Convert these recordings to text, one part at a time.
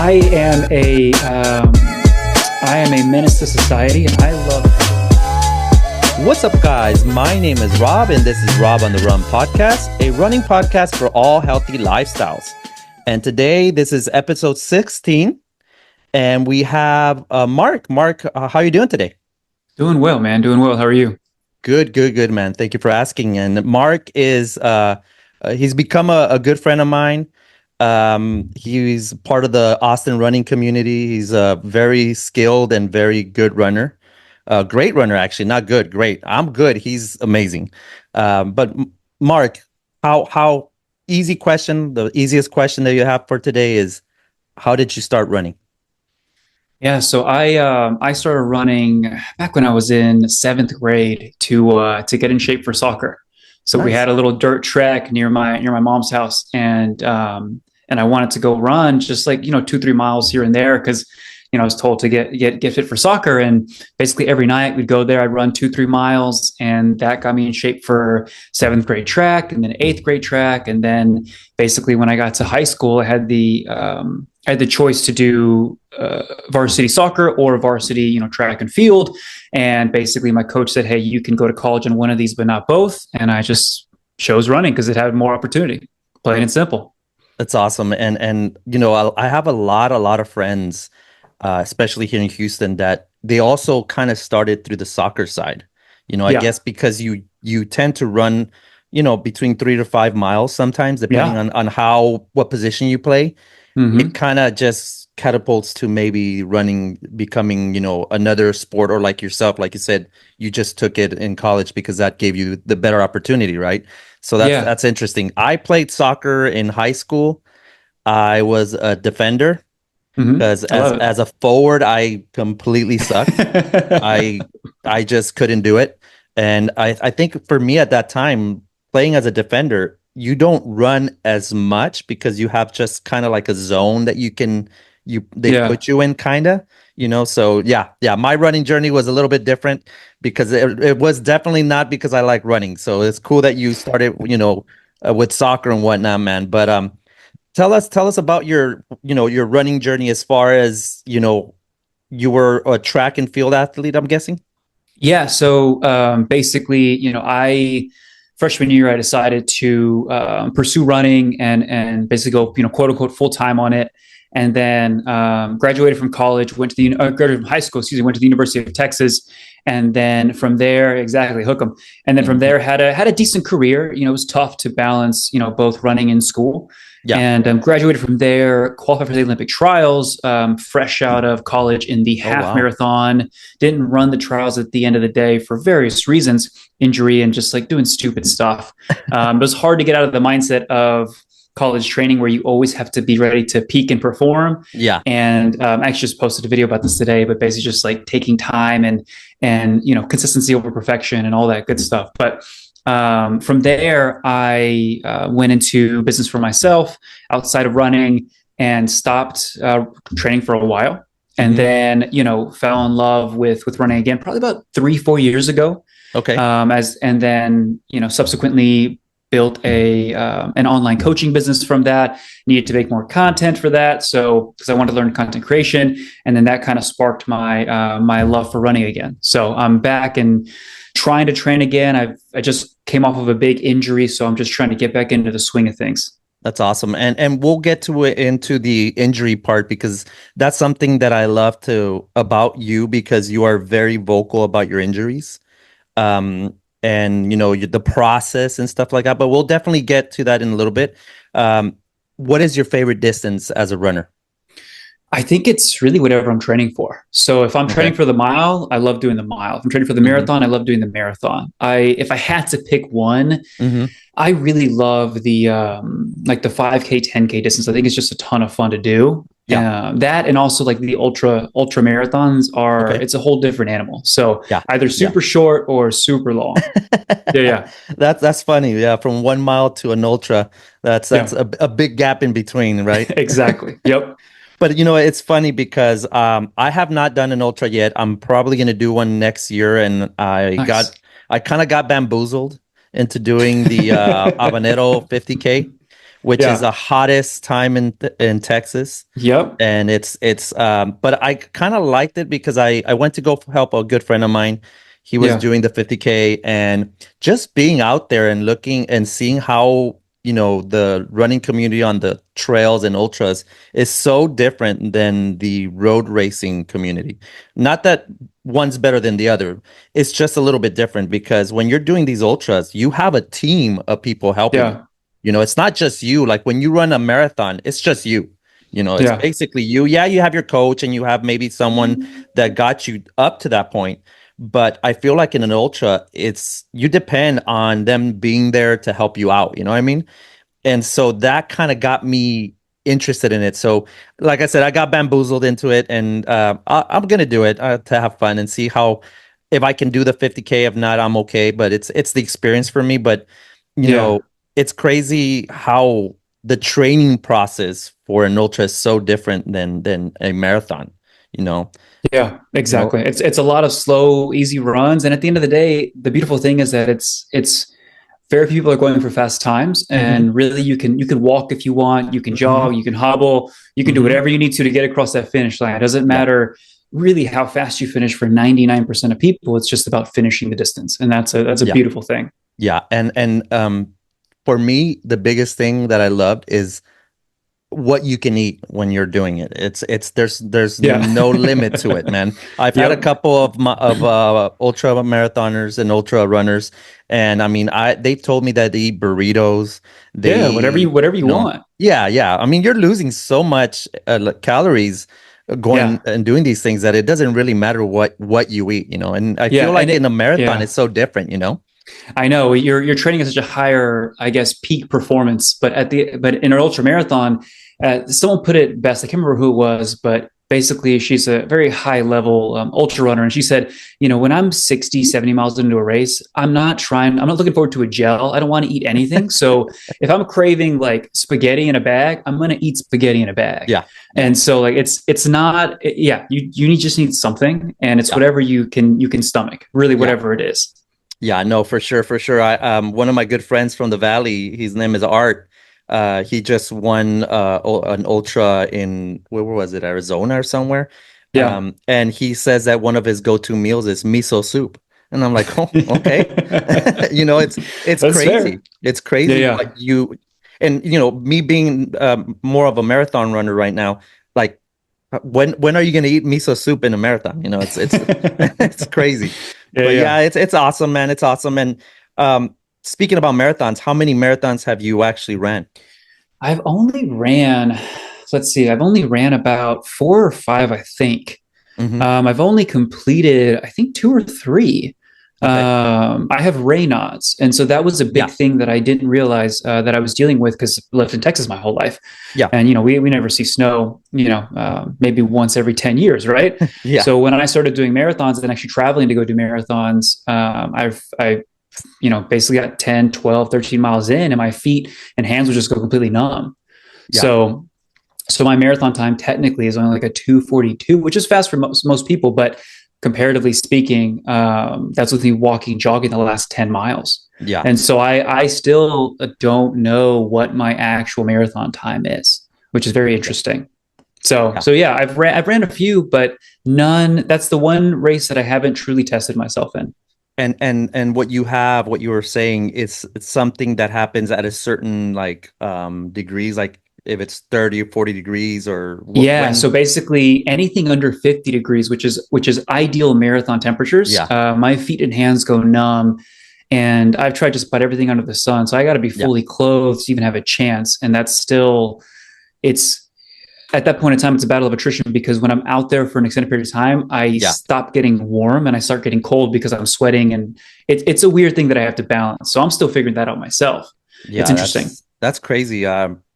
I am a menace to society, and I love. What's up, guys? My name is Rob, and this is Rob on the Run podcast, a running podcast for all healthy lifestyles. And today, this is episode 16, and we have Mark. Mark, how are you doing today? Doing well, man. Doing well. How are you? Good, man. Thank you for asking. And Mark is he's become a good friend of mine. He's part of the Austin running community. He's a very skilled and very good runner. Great runner, actually. Not good, great. I'm good. He's amazing. But Mark, how easy question, the easiest question that you have for today is, how did you start running? Yeah, so I started running back when I was in seventh grade to get in shape for soccer. So Nice. we had a little dirt track near my mom's house, and I wanted to go run just like 2-3 miles here and there because I was told to get fit for soccer, and basically every night we'd go there. I'd run 2-3 miles, and that got me in shape for seventh grade track, and then eighth grade track, and then basically when I got to high school, I had the choice to do varsity soccer or varsity track and field, and basically my coach said, "Hey, you can go to college in one of these, but not both," and I just chose running because it had more opportunity, plain and simple. That's awesome. And I have a lot of friends, especially here in Houston, that they also kind of started through the soccer side. I guess because you tend to run, between 3 to 5 miles sometimes, depending on what position you play. Mm-hmm. It kind of just catapults to maybe running becoming, another sport, or like yourself, like you said, you just took it in college because that gave you the better opportunity, right? So that's interesting. I played soccer in high school. I was a defender. Because as a forward, I completely sucked. I just couldn't do it. And I think for me at that time, playing as a defender, you don't run as much because you have just kind of like a zone that they put you in, kind of, So my running journey was a little bit different because it was definitely not because I like running. So it's cool that you started, with soccer and whatnot, man. But tell us about your running journey as far as, you were a track and field athlete, I'm guessing. Yeah. So basically, I freshman year, I decided to pursue running and basically go, quote unquote, full time on it. And then graduated from college, graduated from high school, went to the University of Texas. And then from there, exactly, hook 'em. And then from there, had a decent career. It was tough to balance, both running and school. Yeah. And graduated from there, qualified for the Olympic trials, fresh out of college in the half marathon. Didn't run the trials at the end of the day for various reasons, injury and just like doing stupid stuff. It was hard to get out of the mindset of college training where you always have to be ready to peak and perform. Yeah. And I actually just posted a video about this today, but basically just like taking time and consistency over perfection and all that good stuff. But from there, I went into business for myself outside of running and stopped training for a while. And then, fell in love with running again, probably about 3-4 years ago. Okay. And then, subsequently built an online coaching business from that. Needed to make more content for that. So, because I wanted to learn content creation, and then that kind of sparked my love for running again. So I'm back and trying to train again. I just came off of a big injury, so I'm just trying to get back into the swing of things. That's awesome. And we'll get into the injury part, because that's something that I love about you, because you are very vocal about your injuries. And the process and stuff like that, but we'll definitely get to that in a little bit. What is your favorite distance as a runner? I think it's really whatever I'm training for. So if I'm training for the mile, I love doing the mile. If I'm training for the marathon, I love doing the marathon. If I had to pick one, I really love the 5K, 10K distance. I think it's just a ton of fun to do. Yeah. That, and also like the ultra marathons it's a whole different animal. So either super short or super long. Yeah. That's funny. Yeah. From 1 mile to an ultra, that's a big gap in between, right? Exactly. Yep. But it's funny because I have not done an ultra yet. I'm probably going to do one next year, and I kind of got bamboozled into doing the Habanero 50K. which is Yeah. the hottest time in Texas. Yep. And but I kind of liked it because I went to go help a good friend of mine. He was Yeah. doing the 50K, and just being out there and looking and seeing how, the running community on the trails and ultras is so different than the road racing community. Not that one's better than the other. It's just a little bit different because when you're doing these ultras, you have a team of people helping you. Yeah. It's not just you. Like when you run a marathon, it's just you. It's Yeah. basically you. Yeah, you have your coach and you have maybe someone that got you up to that point. But I feel like in an ultra, it's you depend on them being there to help you out. You know what I mean? And so that kind of got me interested in it. So, like I said, I got bamboozled into it, and I'm gonna do it to have fun and see how if I can do the 50K. If not, I'm okay. But it's the experience for me. But you Yeah. know, it's crazy how the training process for an ultra is so different than a marathon. You know, Yeah, you know, exactly. It's a lot of slow, easy runs, and at the end of the day, the beautiful thing is that it's very few people are going for fast times, hmm and really you can walk if you want, you can hmm jog, you can hobble, you can do hmm whatever you need to get across that finish line. It doesn't yeah, matter really how fast you finish for 99% of people. It's just about finishing the distance, and that's a yeah, beautiful thing. yeah. And for me, the biggest thing that I loved is what you can eat when you're doing it. It's there's Yeah. no limit to it, man. I've had a Yep. couple of ultra marathoners and ultra runners, and I mean, I they told me that they eat burritos. They Yeah, whatever you eat, whatever you want. yeah, yeah. I mean, you're losing so much calories going Yeah. and doing these things that it doesn't really matter what you eat. And I Yeah, feel and like in a it marathon, yeah. it's so different. I know you're training at such a higher, I guess, peak performance. But in an ultra marathon, someone put it best. I can't remember who it was, but basically, she's a very high level ultra runner, and she said, when I'm 60, 70 miles into a race, I'm not looking forward to a gel. I don't want to eat anything. So if I'm craving like spaghetti in a bag, I'm going to eat spaghetti in a bag. Yeah, yeah, And so like it's not yeah, just need something, and it's yeah, whatever you can stomach, really yeah. whatever it is. Yeah, no, for sure, for sure. I one of my good friends from the Valley, his name is Art. He just won an ultra in where was it, Arizona or somewhere. Yeah. And he says that one of his go-to meals is miso soup. And I'm like, oh, okay. It's That's crazy. fair. It's Yeah, crazy yeah. what you and me being more of a marathon runner right now, like when are you going to eat miso soup in a marathon? It's it's crazy. Yeah, But yeah, yeah. it's awesome, man. It's awesome. And speaking about marathons, how many marathons have you actually ran? I've only ran, let's see, I've only ran about four or five, I think. Hmm I've only completed, I think, two or three. Okay. I have Raynaud's, and so that was a big Yeah. thing that I didn't realize that I was dealing with because I lived in Texas my whole life, Yeah. and we never see snow, maybe once every 10 years, right? Yeah. So when I started doing marathons and actually traveling to go do marathons, I basically got 10, 12, 13 miles in, and my feet and hands would just go completely numb. Yeah. So my marathon time technically is only like a 2:42, which is fast for most people, but comparatively speaking, that's with me walking, jogging the last 10 miles. Yeah. And so I still don't know what my actual marathon time is, which is very Yeah. interesting. So Yeah. so yeah, I've ran a few, but none. That's the one race that I haven't truly tested myself in. And what you were saying, it's something that happens at a certain like degrees, like if it's 30 or 40 degrees or Yeah, when. so basically anything under 50 degrees, which is ideal marathon temperatures, Yeah. my feet and hands go numb, and I've tried just about everything under the sun. So I got to be Yeah. fully clothed to even have a chance, and that's still it's at that point in time it's a battle of attrition because when I'm out there for an extended period of time, I Yeah. stop getting warm and I start getting cold because I'm sweating, and it's a weird thing that I have to balance. So I'm still figuring that out myself. It's Yeah, interesting. that's crazy.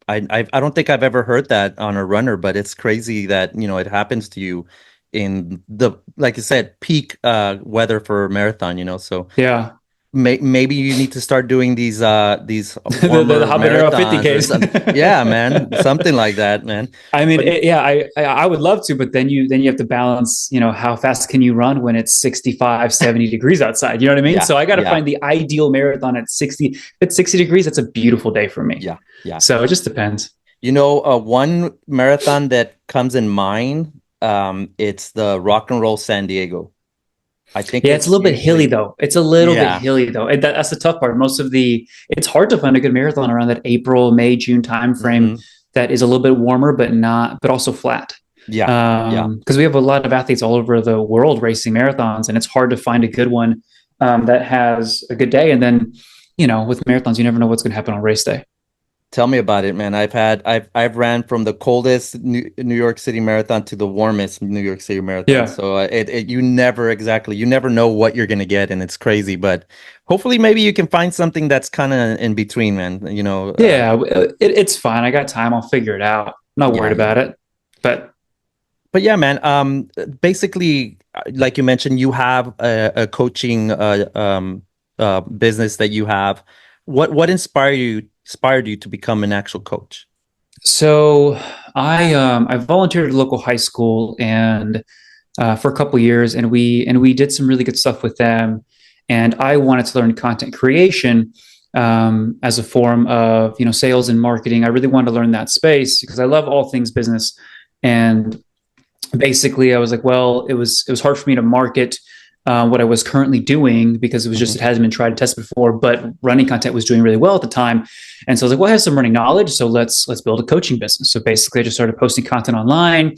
I don't think I've ever heard that on a runner, but it's crazy that it happens to you in the like you said peak weather for a marathon. So Yeah. maybe you need to start doing these The warmer habanero 50 marathons or case. something. Yeah, man, something like that, man. I mean, But yeah, I would love to, but then you have to balance, how fast can you run when it's 65, 70 degrees outside? You know what I mean? yeah, So I got to yeah, find the ideal marathon at 60. If it's 60 degrees, that's a beautiful day for me. yeah, yeah. So it just depends. One marathon that comes in mind, it's the Rock and Roll San Diego. I think Yeah, it's a it's little bit hilly usually, though. It's a little bit yeah, hilly though. That's the tough part. It's hard to find a good marathon around that April, May, June timeframe hmm, that is a little bit warmer, but also flat. yeah, yeah. Because we have a lot of athletes all over the world racing marathons, and it's hard to find a good one that has a good day. And then, with marathons, you never know what's going to happen on race day. Tell me about it, man. I've ran from the coldest New York City marathon to the warmest New York City marathon. Yeah. So you never know what you're gonna get, and it's crazy. But hopefully, maybe you can find something that's kind of in between, man. Yeah, it's fine. I got time. I'll figure it out. I'm not Yeah, worried yeah. about it. But But yeah, man. Basically, like you mentioned, you have a coaching business that you have. What inspired you to become an actual coach? so I volunteered at a local high school and for a couple years, and we did some really good stuff with them. And I wanted to learn content creation as a form of sales and marketing. I really wanted to learn that space because I love all things business. And basically, I was like, well, it was hard for me to market what I was currently doing because Hmm. it hasn't been tried and tested before. But running content was doing really well at the time, and so I was like, well, I have some running knowledge, so let's build a coaching business. So basically, I just started posting content online,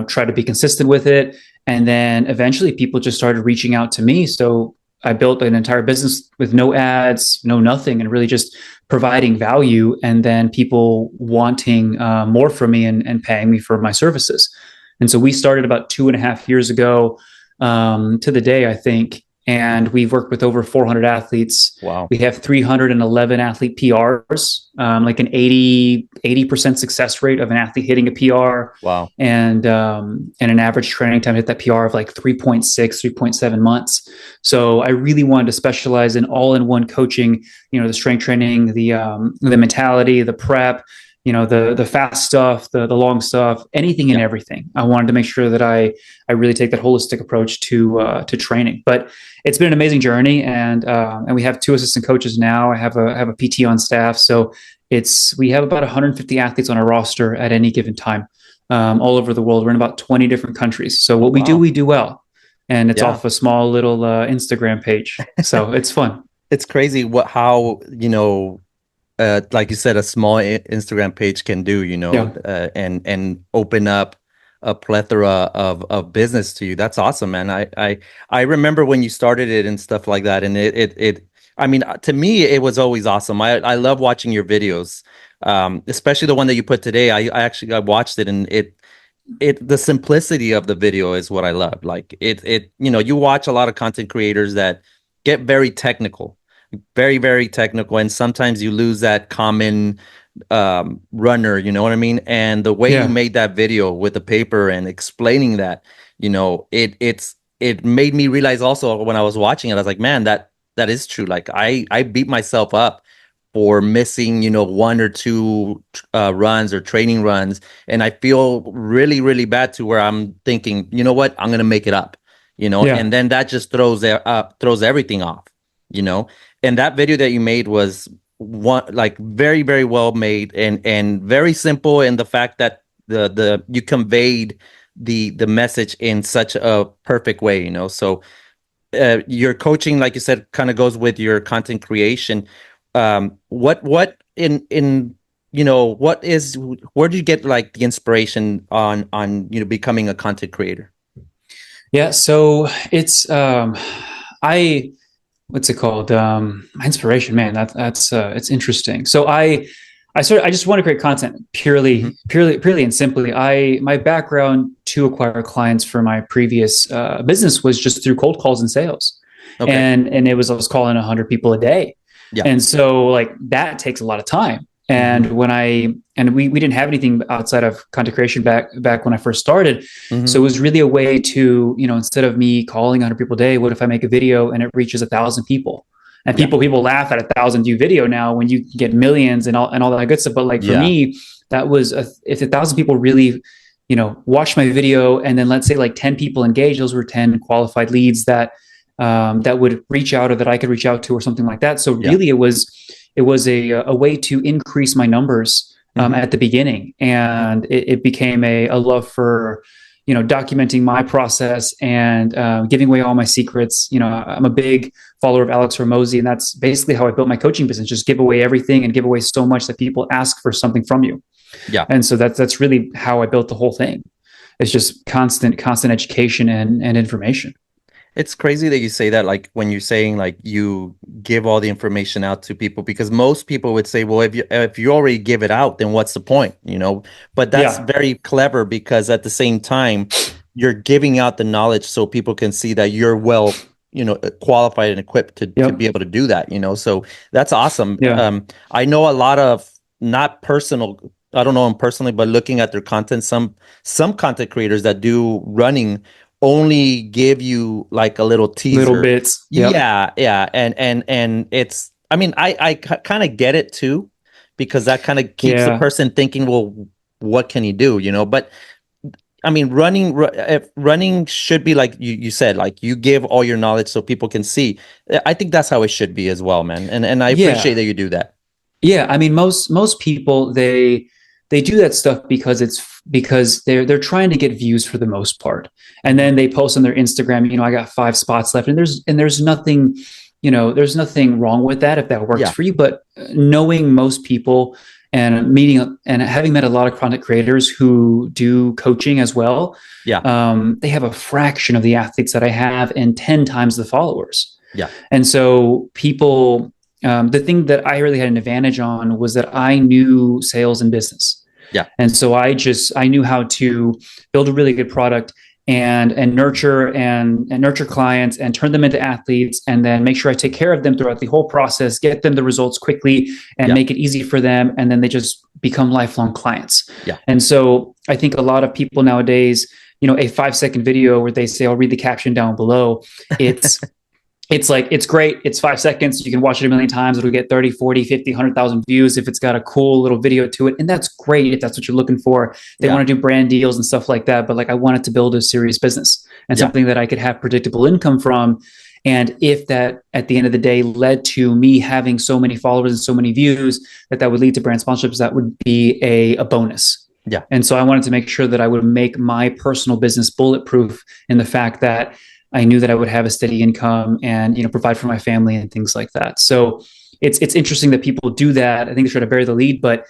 try to be consistent with it, and then eventually, people just started reaching out to me. So I built an entire business with no ads, no nothing, and really just providing value, and then people wanting more from me and paying me for my services. And so we started about 2.5 years ago to the day, I think. And we've worked with over 400 athletes. Wow. We have 311 athlete PRs, like an 80% success rate of an athlete hitting a PR, Wow. and an average training time to hit that PR of like 3.6, 3.7 months. So I really wanted to specialize in all-in-one coaching, the strength training, the mentality, the prep, the fast stuff, the long stuff, anything and Yeah. everything. I wanted to make sure that I really take that holistic approach to training. But it's been an amazing journey, and we have two assistant coaches now. I have a PT on staff, so we have about 150 athletes on our roster at any given time, all over the world. We're in about 20 different countries. So Oh, what wow. we do well, and it's Yeah. off a small little Instagram page. So it's fun. It's crazy how, like you said, a small Instagram page can do, Yeah. and open up a plethora of business to you. That's awesome, man. I remember when you started it and stuff like that, and I mean, to me, it was always awesome. I love watching your videos, especially the one that you put today. I watched it, and the simplicity of the video is what I love. Like you watch a lot of content creators that get very technical, very, very technical, and sometimes you lose that common runner, you know what I mean? And the way you Yeah. made that video with the paper and explaining that, it made me realize also when I was watching it, I was like, man, that is true. Like I beat myself up for missing, one or two runs or training runs, and I feel really, really bad to where I'm thinking, you know what, I'm gonna make it up, Yeah. and then that just throws everything off, you know. And that video that you made was one, like, very, very well made, and very simple in the fact that the you conveyed the message in such a perfect way, so your coaching, like you said, kind of goes with your content creation. What in what is where do you get like the inspiration on becoming a content creator? Yeah. So I, what's it called? Inspiration, man. It's interesting. So I just want to create content Hmm. purely and simply. My background to acquire clients for my previous business was just through cold calls and sales, Okay. and I was calling 100 people a day, Yeah. and so like that takes a lot of time. Hmm. And we didn't have anything outside of content creation back when I first started, so Hmm. it was really a way to instead of me calling 100 people a day, what if I make a video and it reaches 1,000 people? And people laugh at 1,000 view video now when you get millions and all that good stuff. But like for me, that was if 1,000 people really, watch my video, and then let's say like 10 people engage, those were 10 qualified leads that would reach out, or that I could reach out to, or something like that. So really, it was a way to increase my numbers at the beginning, and it became a love for documenting my process and giving away all my secrets. I'm a big follower of Alex Hormozi, and that's basically how I built my coaching business. Just give away everything and give away so much that people ask for something from you. Yeah. And so that's really how I built the whole thing. It's just constant education and information. It's crazy that you say that, like when you're saying like you give all the information out to people, because most people would say, well, if you already give it out, then what's the point, But that's very clever, because at the same time, you're giving out the knowledge so people can see that you're well, qualified and equipped to be able to do that, So that's awesome. Yeah. I know a lot of, not personal, I don't know them personally, but looking at their content, some content creators that do running only give you like a little teaser, little bits. Yep. Yeah. And it's, I mean, I kind of get it too, because that kind of keeps the person thinking, well, what can he do? But I mean, running should be like you said, like you give all your knowledge so people can see. I think that's how it should be as well, man. And I appreciate that you do that. Yeah. I mean, most people, they do that stuff because they're trying to get views for the most part. And then they post on their Instagram, I got 5 spots left, and there's nothing, there's nothing wrong with that if that works for you. But knowing most people and meeting and having met a lot of content creators who do coaching as well, they have a fraction of the athletes that I have and 10 times the followers. Yeah. And so people, the thing that I really had an advantage on was that I knew sales and business. Yeah. And so I knew how to build a really good product and nurture clients and turn them into athletes, and then make sure I take care of them throughout the whole process, get them the results quickly, and make it easy for them. And then they just become lifelong clients. Yeah. And so I think a lot of people nowadays, a 5-second video where they say, I'll read the caption down below. It's like, it's great. It's 5 seconds. You can watch it a million times. It'll get 30, 40, 50, 100,000 views if it's got a cool little video to it. And that's great if that's what you're looking for. They want to do brand deals and stuff like that. But like, I wanted to build a serious business and something that I could have predictable income from. And if that at the end of the day led to me having so many followers and so many views that would lead to brand sponsorships, that would be a bonus. Yeah. And so I wanted to make sure that I would make my personal business bulletproof in the fact that I knew that I would have a steady income and, provide for my family and things like that. So it's interesting that people do that. I think they try to bury the lead, but,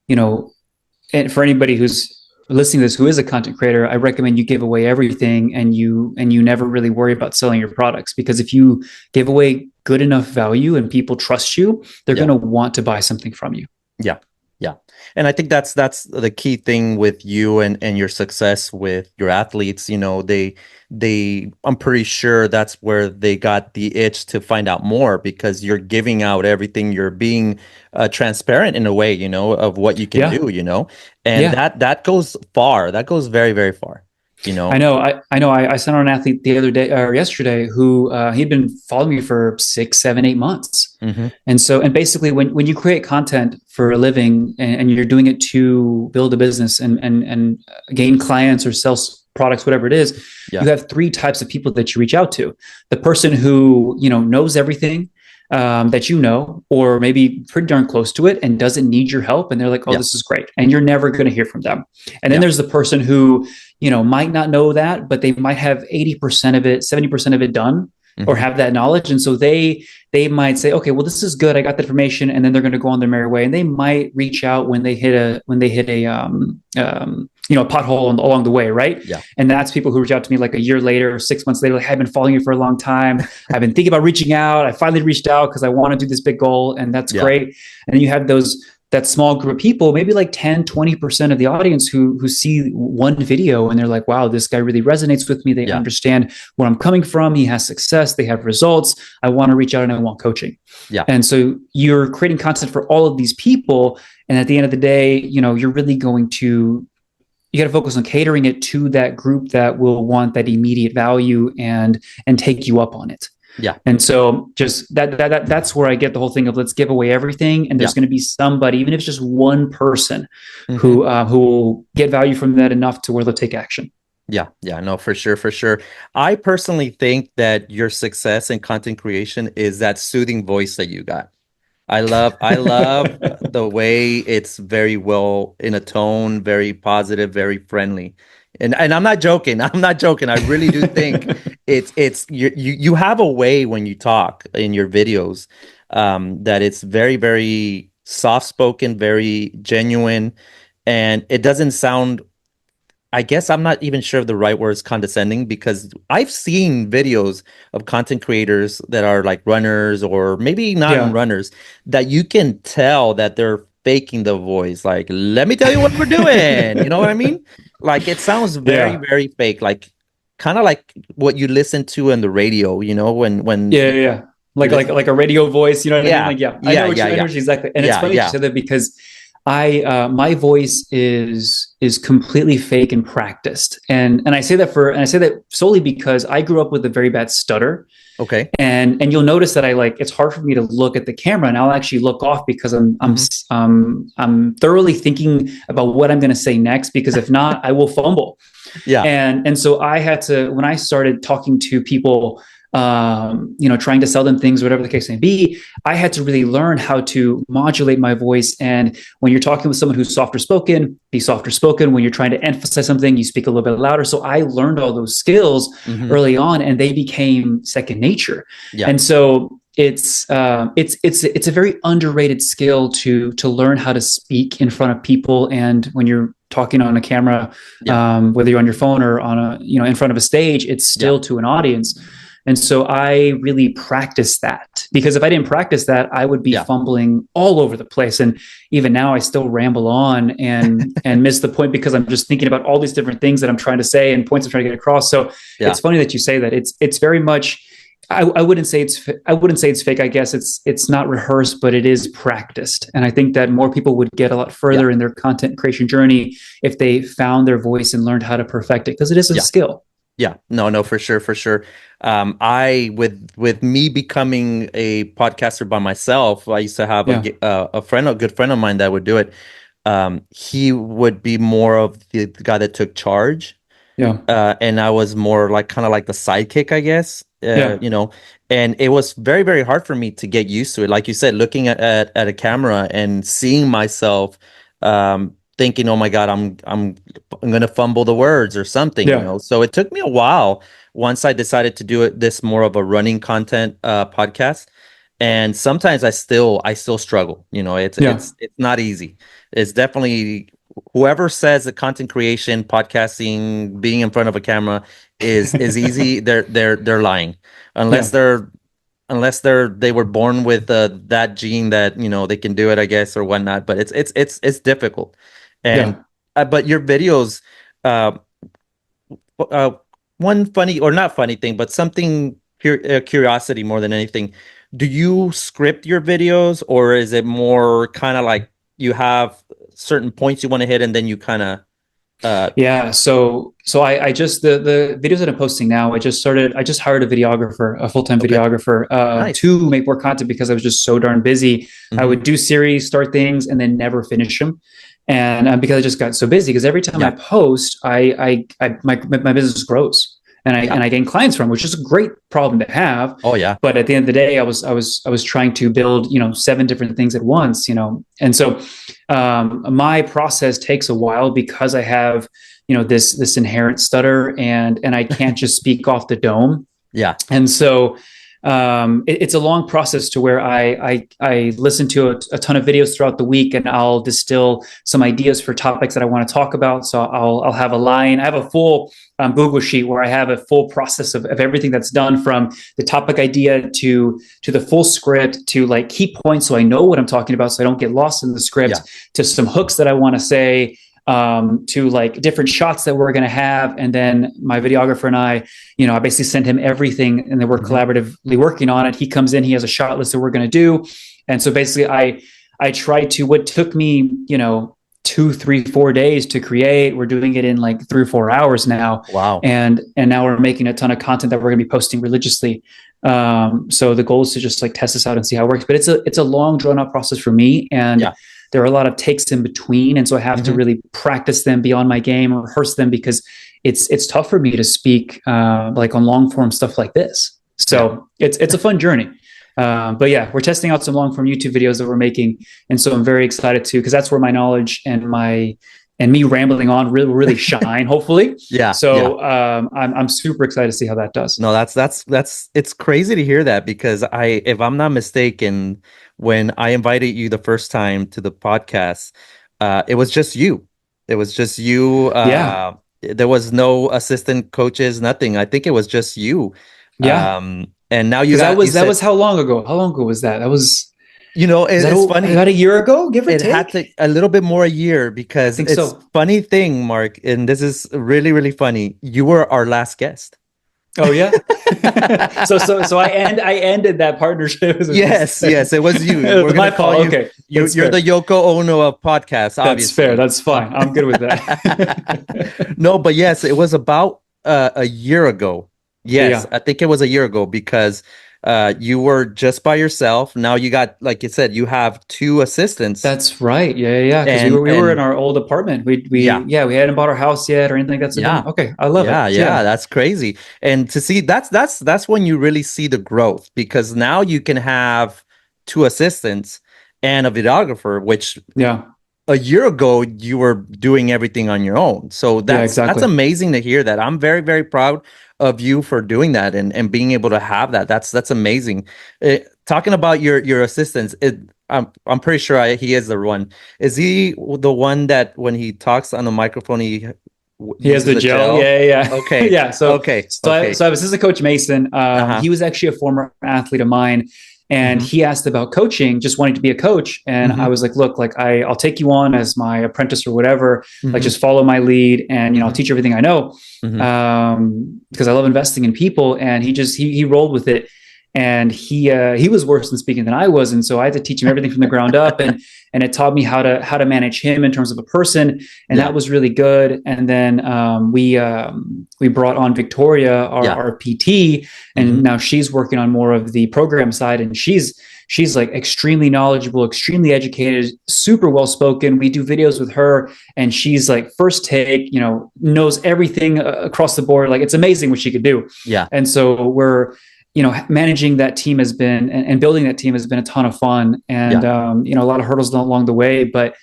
and for anybody who's listening to this, who is a content creator, I recommend you give away everything and you never really worry about selling your products, because if you give away good enough value and people trust you, they're going to want to buy something from you. Yeah. Yeah. And I think that's the key thing with you and your success with your athletes. I'm pretty sure that's where they got the itch to find out more, because you're giving out everything. You're being transparent in a way, of what you can do, and that goes far. That goes very, very far. I know. I sent out an athlete the other day or yesterday who he'd been following me for 6, 7, 8 months. Mm-hmm. And basically when you create content for a living and you're doing it to build a business and gain clients or sell products, whatever it is, you have 3 types of people that you reach out to. The person who, knows everything, that or maybe pretty darn close to it and doesn't need your help. And they're like, oh, this is great. And you're never going to hear from them. And then there's the person who, might not know that, but they might have 80% of it, 70% of it done, or have that knowledge. And so they might say, okay, well, this is good. I got the information. And then they're going to go on their merry way. And they might reach out when they hit a pothole along the way. Right. Yeah. And that's people who reach out to me like a year later or 6 months later. Like, I've been following you for a long time. I've been thinking about reaching out. I finally reached out because I want to do this big goal. And that's great. And then you have that small group of people, maybe like 10, 20% of the audience who see one video and they're like, wow, this guy really resonates with me. They understand where I'm coming from. He has success. They have results. I want to reach out and I want coaching. Yeah. And so you're creating content for all of these people. And at the end of the day, you're really you got to focus on catering it to that group that will want that immediate value and take you up on it. Yeah. And so just that's where I get the whole thing of let's give away everything. And there's going to be somebody, even if it's just one person who will get value from that enough to where they'll take action. Yeah. Yeah. No, for sure. For sure. I personally think that your success in content creation is that soothing voice that you got. I love the way it's very well in a tone, very positive, very friendly. And I'm not joking. I'm not joking. I really do think it's you have a way when you talk in your videos, that it's very, very soft spoken, very genuine, and it doesn't sound, I guess I'm not even sure of the right word is condescending, because I've seen videos of content creators that are like runners or maybe not even runners, that you can tell that they're faking the voice. Like, let me tell you what we're doing. You know what I mean? Like, it sounds very, very fake. Like, kind of like what you listen to on the radio, you know, when like a radio voice, you know what I mean? Like, I know what you exactly. And it's funny you said that, because my voice is completely fake and practiced. And I say that solely because I grew up with a very bad stutter. Okay. And you'll notice that it's hard for me to look at the camera, and I'll actually look off because I'm thoroughly thinking about what I'm going to say next, because if not, I will fumble. Yeah. And so I had to, when I started talking to people, trying to sell them things, whatever the case may be, I had to really learn how to modulate my voice. And when you're talking with someone who's softer spoken, be softer spoken. When you're trying to emphasize something, you speak a little bit louder. So I learned all those skills early on, and they became second nature. Yeah. And so it's a very underrated skill to learn how to speak in front of people. And when you're talking on a camera, whether you're on your phone or on in front of a stage, it's still to an audience. And so I really practiced that, because if I didn't practice that, I would be fumbling all over the place. And even now I still ramble on and miss the point, because I'm just thinking about all these different things that I'm trying to say and points I'm trying to get across. So it's funny that you say that. It's very much, I wouldn't say it's fake. I guess it's not rehearsed, but it is practiced. And I think that more people would get a lot further in their content creation journey if they found their voice and learned how to perfect it, because it is a skill. Yeah, no, for sure, for sure. With me becoming a podcaster by myself, I used to have a good friend of mine that would do it. He would be more of the guy that took charge. Yeah. And I was more like kind of like the sidekick, I guess. And it was very, very hard for me to get used to it. Like you said, looking at a camera and seeing myself, thinking, oh my God, I'm gonna fumble the words or something, So it took me a while once I decided to do this more of a running content podcast. And sometimes I still struggle. It's not easy. It's definitely, whoever says that content creation, podcasting, being in front of a camera is easy, they're lying. Unless they were born with that gene that they can do it, I guess, or whatnot. But it's difficult. And but your videos, one funny or not funny thing, but something curiosity more than anything. Do you script your videos, or is it more kind of like you have certain points you want to hit and then you kind of So I just the videos that I'm posting now, I just hired a videographer, a full-time videographer, to make more content, because I was just so darn busy. I would do series, start things, and then never finish them. And because I just got so busy, because every time I post, my business grows. And I gain clients from, which is a great problem to have. Oh yeah. But at the end of the day, I was trying to build 7 different things at once, and so my process takes a while, because I have this inherent stutter, and I can't just speak off the dome. Yeah. And so it's a long process to where I listen to a ton of videos throughout the week, and I'll distill some ideas for topics that I want to talk about. So I'll have a line. I have a full Google sheet where I have a full process of everything that's done, from the topic idea to the full script, to like key points, so I know what I'm talking about, so I don't get lost in the script, to some hooks that I want to say, to like different shots that we're going to have. And then my videographer and I basically send him everything, and then we're collaboratively working on it. He comes in, he has a shot list that we're going to do. And so basically I try to, what took me, 2, 3, 4 days to create. We're doing it in like 3 or 4 hours now. Wow. And now we're making a ton of content that we're going to be posting religiously. So the goal is to just like test this out and see how it works. But it's a long drawn out process for me. And there are a lot of takes in between. And so I have to really practice them beyond my game or rehearse them, because it's tough for me to speak like on long form stuff like this. So it's a fun journey. But yeah, we're testing out some long form YouTube videos that we're making. And so I'm very excited too, because that's where my knowledge and me rambling on really shine, hopefully. So I'm super excited to see how that does. No, that's it's crazy to hear that, because if I'm not mistaken, when I invited you the first time to the podcast, it was just you. It was just you. There was no assistant coaches, nothing. I think it was just you. And now that was how long ago? How long ago was that? That was, it's funny. About a year ago, give or take? It had to a little bit more a year, because it's funny thing, Mark, and this is really, really funny. You were our last guest. Oh yeah. so I ended that partnership. Yes, it was you. We're my fault. You. Okay, you're the Yoko Ono of podcasts. Obviously, that's fair. That's fine. I'm good with that. No, but yes, it was about a year ago. Yes, I think it was a year ago, because you were just by yourself. Now you got, like you said, you have 2 assistants. That's right. Yeah. Because we were in our old apartment. We hadn't bought our house yet or anything like that. So okay, I love it. Yeah, that's crazy. And to see that's when you really see the growth, because now you can have 2 assistants and a videographer, which a year ago you were doing everything on your own. So that's amazing to hear that. I'm very, very proud of you for doing that and being able to have that. That's amazing. Talking about your assistants, I'm pretty sure he is the one. Is he the one that when he talks on the microphone he has the gel? Yeah. Okay. So I have assistant coach Mason. He was actually a former athlete of mine. And he asked about coaching, just wanting to be a coach. And I was like, look, like I'll take you on as my apprentice or whatever, like just follow my lead and, I'll teach you everything I know. Because I love investing in people. And he rolled with it. And he was worse than speaking than I was. And so I had to teach him everything from the ground up. And it taught me how to manage him in terms of a person. And that was really good. And then we brought on Victoria, our PT, and now she's working on more of the program side. And she's like extremely knowledgeable, extremely educated, super well-spoken. We do videos with her and she's like first take, knows everything across the board. Like it's amazing what she could do. Yeah. And so we're, managing that team has been and building that team has been a ton of fun, and a lot of hurdles along the way, but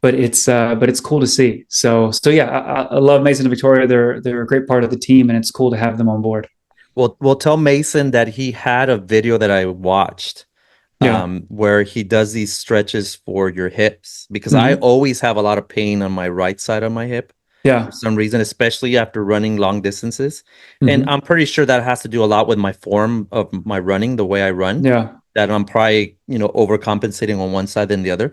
it's cool to see. So yeah, I love Mason and Victoria. They're a great part of the team, and it's cool to have them on board. Well, we'll tell Mason that he had a video that I watched where he does these stretches for your hips, because I always have a lot of pain on my right side of my hip. For some reason, especially after running long distances. And I'm pretty sure that has to do a lot with my form of my running, the way I run. That I'm probably, overcompensating on one side than the other.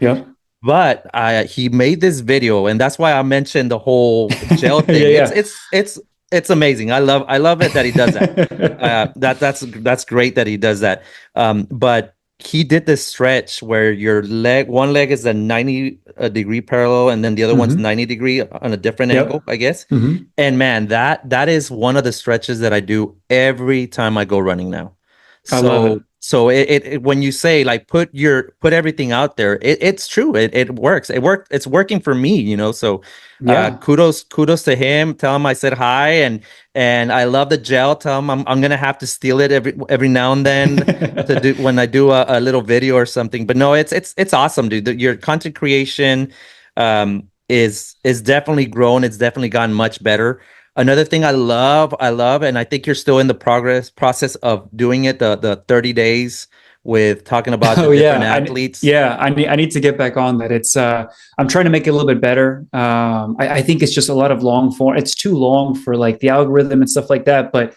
But he made this video, and that's why I mentioned the whole gel thing. It's amazing. I love it that he does that. That's great that he does that. But he did this stretch where one leg is a 90 degree parallel, and then the other one's 90 degree on a different angle, I guess. And man, that is one of the stretches that I do every time I go running now. I love it. So it when you say like put everything out there, it's true. It works. It's working for me, So kudos to him. Tell him I said hi, and I love the gel. Tell him I'm gonna have to steal it every now and then to do when I do a little video or something. But no, it's awesome, dude. Your content creation is definitely grown. It's definitely gotten much better. Another thing I love, and I think you're still in the process of doing it, the 30 days with talking about the different athletes. I need to get back on that. It's I'm trying to make it a little bit better. I think it's just a lot of long form. It's too long for like the algorithm and stuff like that. But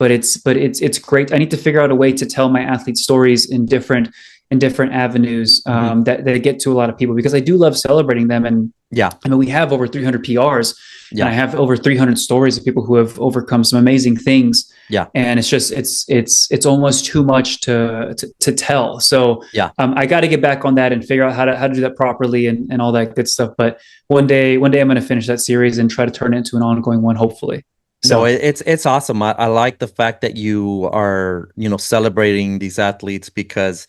it's great. I need to figure out a way to tell my athlete stories in different avenues that get to a lot of people, because I do love celebrating them. And Yeah. I mean, we have over 300 PRs, and I Yeah. have over 300 stories of people who have overcome some amazing things. Yeah. And it's just it's almost too much to tell. So Yeah. I got to get back on that and figure out how to do that properly and all that good stuff. But one day I'm going to finish that series and try to turn it into an ongoing one, hopefully. No, So it's awesome. I like the fact that you are, celebrating these athletes because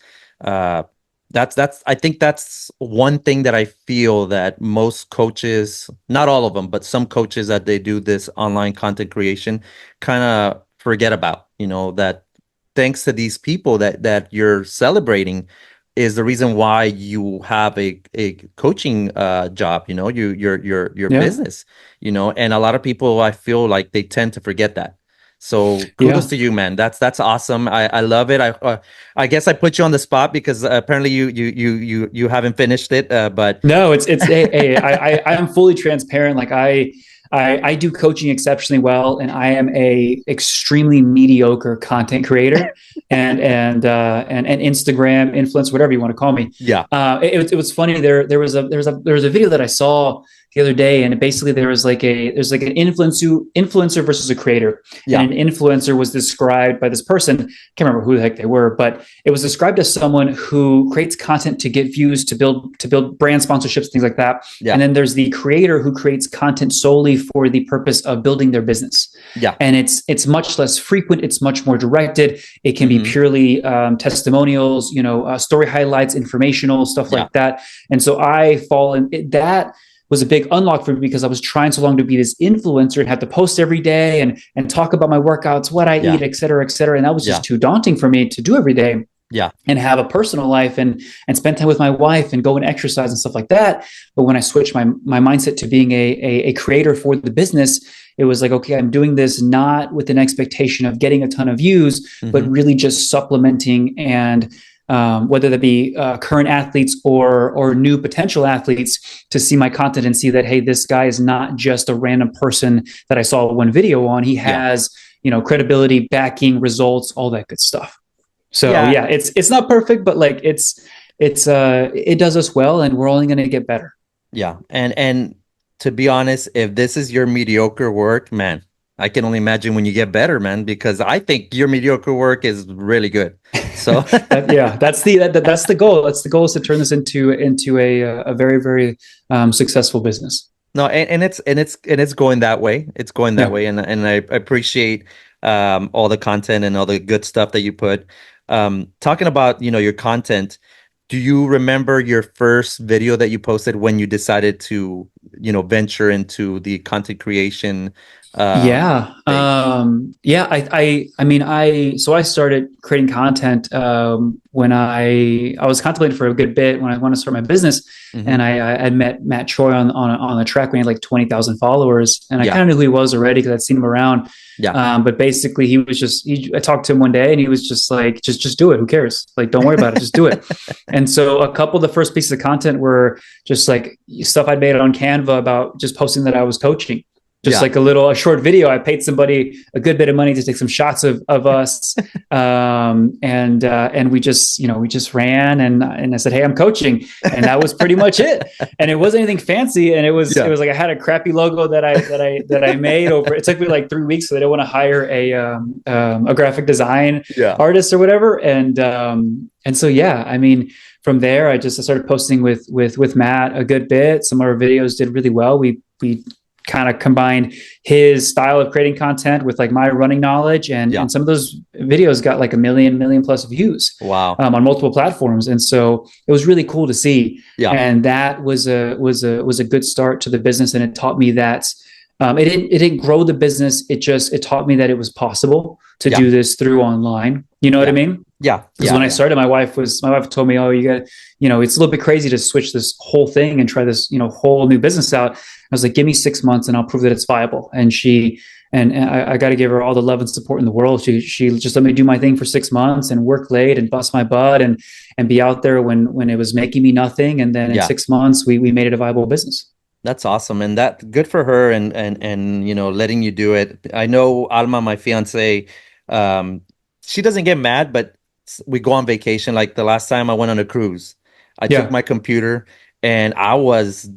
uh that's I think that's one thing that I feel that most coaches, not all of them, but some coaches that they do this online content creation kind of forget about, that thanks to these people that you're celebrating is the reason why you have a coaching job, your yeah, business, and a lot of people, I feel like they tend to forget that. So kudos yeah. to you, man. That's awesome. I love it. I guess I put you on the spot because apparently you haven't finished it, but No, it's I am fully transparent. Like I do coaching exceptionally well, and I am a extremely mediocre content creator and Instagram influencer, whatever you want to call me. yeah, It was funny. There was a video that I saw the other day, and basically there's like an influencer versus a creator, and yeah, an influencer was described by this person. Can't remember who the heck they were, but it was described as someone who creates content to get views, to build brand sponsorships, things like that. And yeah, then there's the creator who creates content solely for the purpose of building their business. yeah. And it's much less frequent. It's much more directed. It can be Hmm. purely testimonials, story highlights, informational stuff Yeah, like that. And so I fall in that was a big unlock for me because I was trying so long to be this influencer and have to post every day and talk about my workouts, what I yeah, eat, et cetera, et cetera. And that was yeah, just too daunting for me to do every day yeah, and have a personal life and spend time with my wife and go and exercise and stuff like that. But when I switched my mindset to being a creator for the business, it was like, okay, I'm doing this not with an expectation of getting a ton of views, but hmm, really just supplementing and whether that be current athletes or new potential athletes to see my content and see that, hey, this guy is not just a random person that I saw one video on. He yeah, has, credibility, backing, results, all that good stuff. So yeah. yeah, it's not perfect, but like it does us well, and we're only going to get better. Yeah. And to be honest, if this is your mediocre work, man, I can only imagine when you get better, man, because I think your mediocre work is really good. So Yeah, that's the goal. That's the goal, is to turn this into a very very successful business. no, and it's going that way. It's going that Yeah, way. And I appreciate all the content and all the good stuff that you put. Talking about, your content, do you remember your first video that you posted when you decided to, venture into the content creation yeah, thing? yeah. I mean, I started creating content when I was contemplating for a good bit when I want to start my business, Hmm. and I had met Matt Troy on the track when he had like 20,000 followers, and I Yeah. kind of knew who he was already because I'd seen him around. Yeah. But basically, I talked to him one day, and he was just like, just do it. Who cares? Like, don't worry about it. Just do it. And so a couple of the first pieces of content were just like stuff I'd made on Canva about just posting that I was coaching, just Yeah. like a short video. I paid somebody a good bit of money to take some shots of us. And we just ran, and I said, hey, I'm coaching. And that was pretty much it. And it wasn't anything fancy. And it Yeah. was like, I had a crappy logo that I made over, it took me like 3 weeks. So they didn't want to hire a graphic design Yeah. artist or whatever. And so, yeah, I mean, from there, I started posting with Matt a good bit. Some of our videos did really well. We kind of combined his style of creating content with like my running knowledge, Yeah. and some of those videos got like a million plus views Wow. on multiple platforms, and so it was really cool to see. Yeah. And that was a good start to the business, and it taught me that it didn't grow the business. It taught me that it was possible to Yeah. do this through online. You know what I Yeah. mean? Yeah. Because Yeah. when I Yeah. started, my wife told me, "Oh, you got, it's a little bit crazy to switch this whole thing and try this, whole new business out." I was like, "Give me 6 months, and I'll prove that it's viable." And I got to give her all the love and support in the world. She just let me do my thing for 6 months and work late and bust my butt and be out there when it was making me nothing. And then in Yeah. 6 months, we made it a viable business. That's awesome. And that good for her and letting you do it. I know Alma, my fiance, um, she doesn't get mad, but we go on vacation. Like the last time I went on a cruise, I took Yeah, my computer and I was,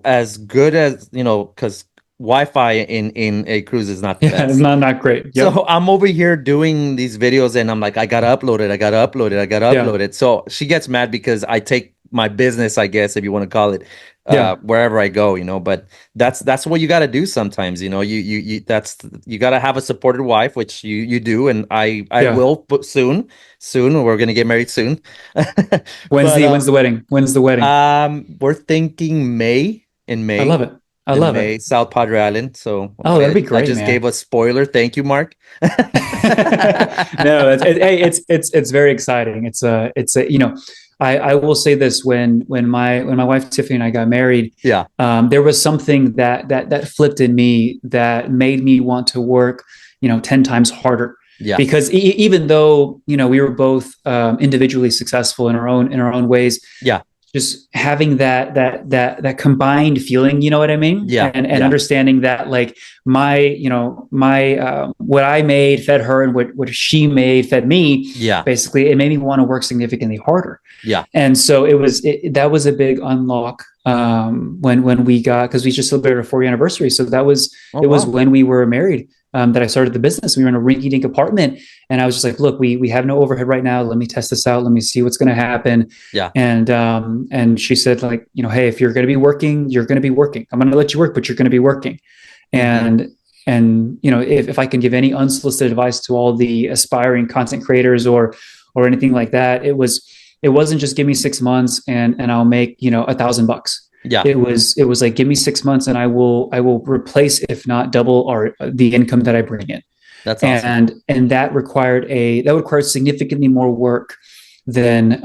as good as, because Wi-Fi in a cruise is not the Yeah, it's best. not great. Yep. So I'm over here doing these videos and I'm like, I gotta upload it. I gotta upload it. I gotta Yeah. upload it. So she gets mad because I take my business, I guess, if you want to call it, Yeah. wherever I go, but that's what you gotta do sometimes, you gotta have a supported wife, which you do. And I Yeah. will put soon. We're gonna get married soon. But When's the wedding? When's the wedding? we're thinking I love it. I in love it. May, South Padre Island. So Oh, that'd be I great, just gave man. a spoiler. Thank you, Mark. No, hey, it's very exciting. I will say this when my wife Tiffany and I got married, Yeah, there was something that flipped in me that made me want to work, 10 times harder. yeah, Because even though we were both individually successful in our own ways, yeah, just having that combined feeling, you know what I mean, yeah, and yeah, understanding that like my what I made fed her and what she made fed me. yeah, Basically, it made me want to work significantly harder, yeah. and so that was a big unlock when we got, because we just celebrated our 4th anniversary. So Oh it was wow. when we were married, that I started the business. We were in a rinky-dink apartment, and I was just like, "Look, we have no overhead right now. Let me test this out. Let me see what's going to happen." Yeah. And she said, like, "Hey, if you're going to be working, you're going to be working. I'm going to let you work, but you're going to be working." Mm-hmm. And if I can give any unsolicited advice to all the aspiring content creators or anything like that, it wasn't just give me 6 months and I'll make $1,000. Yeah. It was like, give me 6 months and I will replace, if not double, the income that I bring in. That's awesome. And that required significantly more work than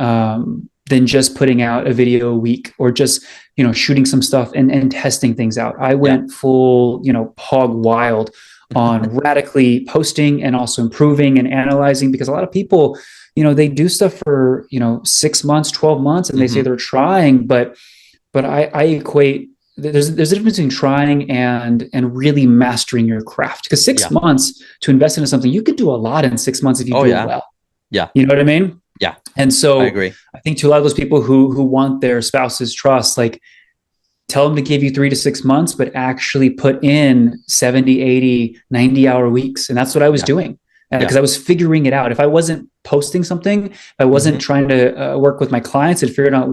just putting out a video a week, or just shooting some stuff and testing things out. I Yeah. went full hog wild on radically posting and also improving and analyzing, because a lot of people they do stuff for 6 months, 12 months, and they say Mm-hmm. they're trying, but I equate, there's a difference between trying and really mastering your craft. Because six Yeah. months to invest into something, you could do a lot in 6 months if you Oh do it yeah. well. Yeah. You know what I mean? Yeah. And I so agree. I think to a lot of those people who want their spouse's trust, like, tell them to give you 3 to 6 months, but actually put in 70, 80, 90-hour weeks. And that's what I was Yeah. doing, Yeah. because I was figuring it out. If I wasn't posting something, if I wasn't Mm-hmm. trying to work with my clients and figuring out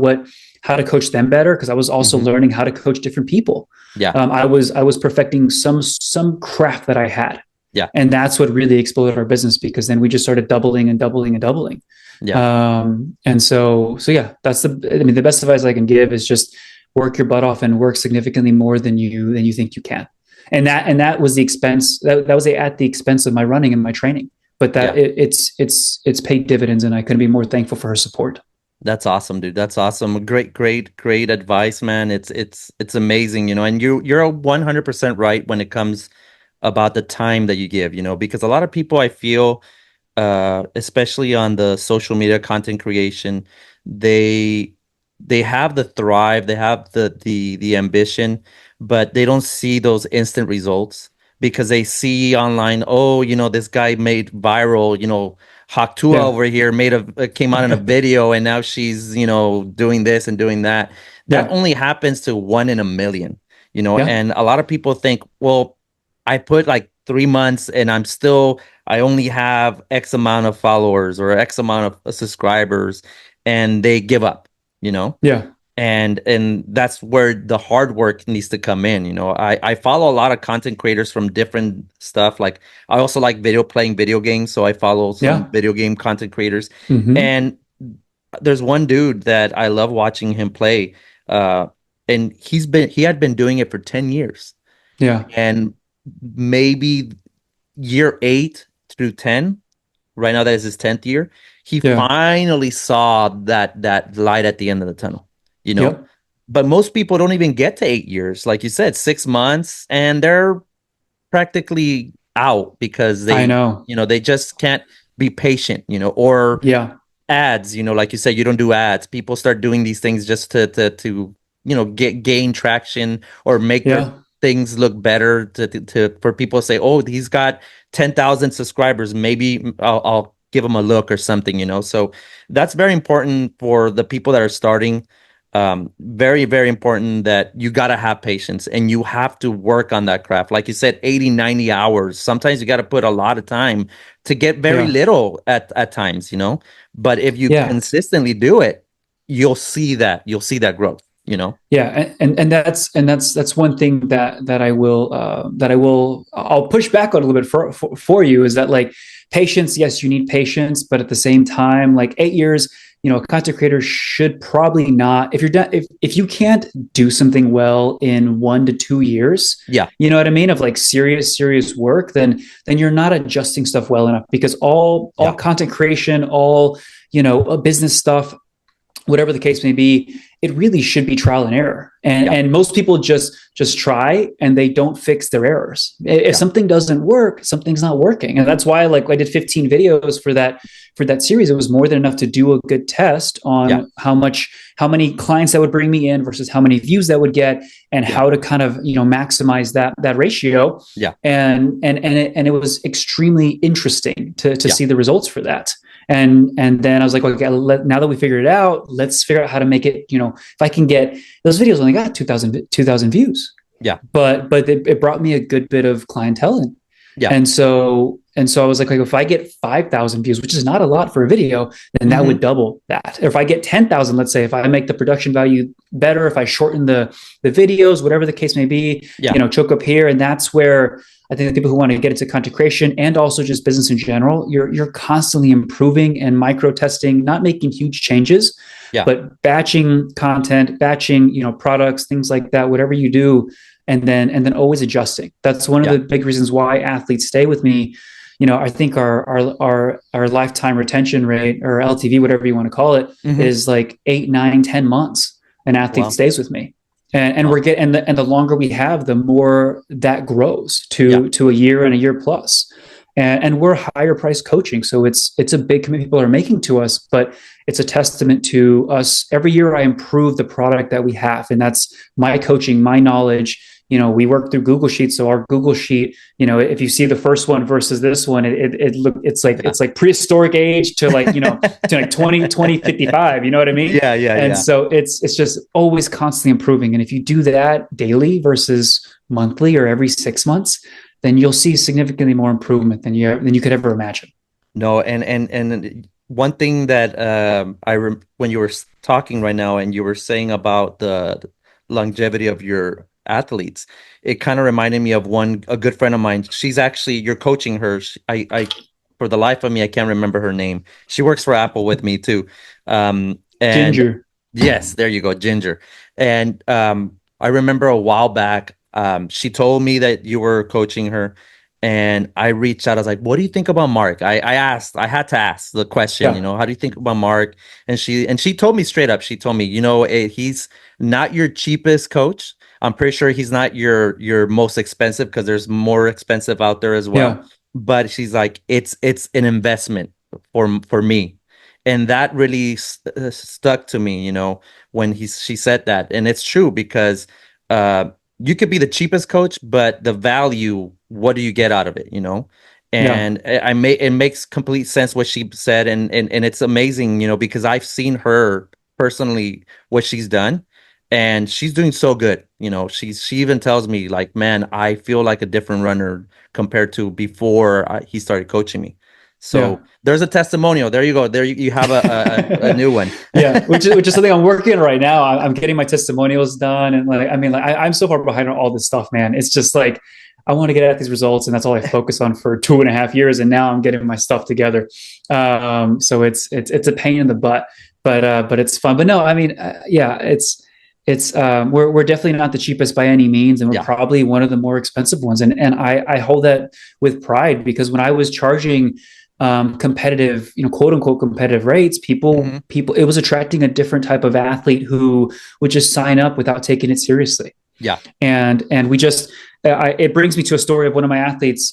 how to coach them better, because I was also Mm-hmm. learning how to coach different people. Yeah. I was perfecting some craft that I had. Yeah. And that's what really exploded our business, because then we just started doubling and doubling and doubling. Yeah. And so yeah, the best advice I can give is just work your butt off and work significantly more than you think you can. And that was the expense, that was at the expense of my running and my training, but Yeah. it's paid dividends, and I couldn't be more thankful for her support. That's awesome, dude. That's awesome. Great, great, great advice, man. It's amazing, and you're 100% right when it comes about the time that you give, because a lot of people, I feel, especially on the social media content creation, they they have the thrive, they have the ambition, but they don't see those instant results because they see online, oh, this guy made viral, Haktua Yeah. over here came out in a video, and now she's, doing this and doing that. That Yeah. only happens to 1 in a million, Yeah. and a lot of people think, well, I put like 3 months and I only have X amount of followers or X amount of subscribers, and they give up, you know? Yeah. And that's where the hard work needs to come in. I follow a lot of content creators from different stuff. Like, I also like playing video games, so I follow some Yeah. video game content creators. Mm-hmm. And there's one dude that I love watching him play. And he had been doing it for 10 years. Yeah. And maybe year 8 through 10, right now that is his 10th year, he Yeah. finally saw that light at the end of the tunnel, you know. Yep. But most people don't even get to 8 years, like you said, 6 months, and they're practically out because I they, know. they just can't be patient, or Yeah. ads, like you said, you don't do ads. People start doing these things just to gain traction or make their Yeah. things look better, for people to say, oh, he's got 10,000 subscribers, maybe I'll give him a look or something. So that's very important for the people that are starting. Very, very important that you got to have patience and you have to work on that craft. Like you said, 80, 90 hours. Sometimes you got to put a lot of time to get very Yeah. little at times, but if you Yeah. consistently do it, you'll see that growth, Yeah, and that's one thing that I'll push back on a little bit for you, is that like patience. Yes, you need patience, but at the same time, like 8 years, a content creator should probably not, if you're done, if you can't do something well in 1 to 2 years, Yeah. you know what I mean, of like serious work, then you're not adjusting stuff well enough, because all Yeah. content creation, all business stuff, whatever the case may be, it really should be trial and error. And most people just try and they don't fix their errors. If something doesn't work, something's not working. And that's why, like, I did 15 videos for that series. It was more than enough to do a good test on how many clients that would bring me in versus how many views that would get, and how to kind of maximize that ratio. And it was extremely interesting to see the results for that. And then I was like, okay, now that we figured it out, let's figure out how to make it, if I can get, those videos only got 2,000 views. Yeah. But it brought me a good bit of clientele in. Yeah. And so I was like, if I get 5,000 views, which is not a lot for a video, then that would double that. Or if I get 10,000, let's say, if I make the production value better, if I shorten the videos, whatever the case may be, choke up here. And that's where I think the people who want to get into content creation and also just business in general, you're constantly improving and micro testing, not making huge changes, but batching content, batching, products, things like that, whatever you do. And then always adjusting. That's one of the big reasons why athletes stay with me. I think our lifetime retention rate, or LTV, whatever you want to call it, is like 8, 9, 10 months. An athlete stays with me. And we're getting, and the longer we have, the more that grows to a year and a year plus. And we're higher price coaching. So it's a big commitment people are making to us, but it's a testament to us. Every year I improve the product that we have. And that's my coaching, my knowledge. We work through Google Sheets. So our Google Sheet, if you see the first one versus this one, it's like prehistoric age to like, to like 2055, you know what I mean? Yeah. So it's just always constantly improving. And if you do that daily versus monthly or every 6 months, then you'll see significantly more improvement than you could ever imagine. No. And one thing that when you were talking right now and you were saying about the longevity of your athletes, it kind of reminded me of a good friend of mine. She's actually, you're coaching her. I for the life of me, I can't remember her name. She works for Apple with me too. And Ginger. Yes, there you go, Ginger. And I remember a while back, she told me that you were coaching her, and I reached out. I was like, "What do you think about Mark?" I had to ask the question. How do you think about Mark? And she told me straight up. She told me, he's not your cheapest coach. I'm pretty sure he's not your most expensive, because there's more expensive out there as well. Yeah. But she's like, it's an investment for me. And that really stuck to me, when she said that. And it's true, because you could be the cheapest coach, but the value, what do you get out of it, And it makes complete sense what she said. And it's amazing, because I've seen her personally, what she's done. And she's doing so good. She even tells me, like, man, I feel like a different runner compared to before he started coaching me. So there's a testimonial. There you go. There you have a new one. which is something I'm working on right now. I'm getting my testimonials done. And I'm so far behind on all this stuff, man. It's just like, I want to get at these results, and that's all I focus on for 2.5 years. And now I'm getting my stuff together. So it's a pain in the butt, but it's fun. But no, we're definitely not the cheapest by any means, and we're probably one of the more expensive ones. And I hold that with pride, because when I was charging competitive, quote unquote competitive rates, people, it was attracting a different type of athlete who would just sign up without taking it seriously. Yeah. And we just, it brings me to a story of one of my athletes.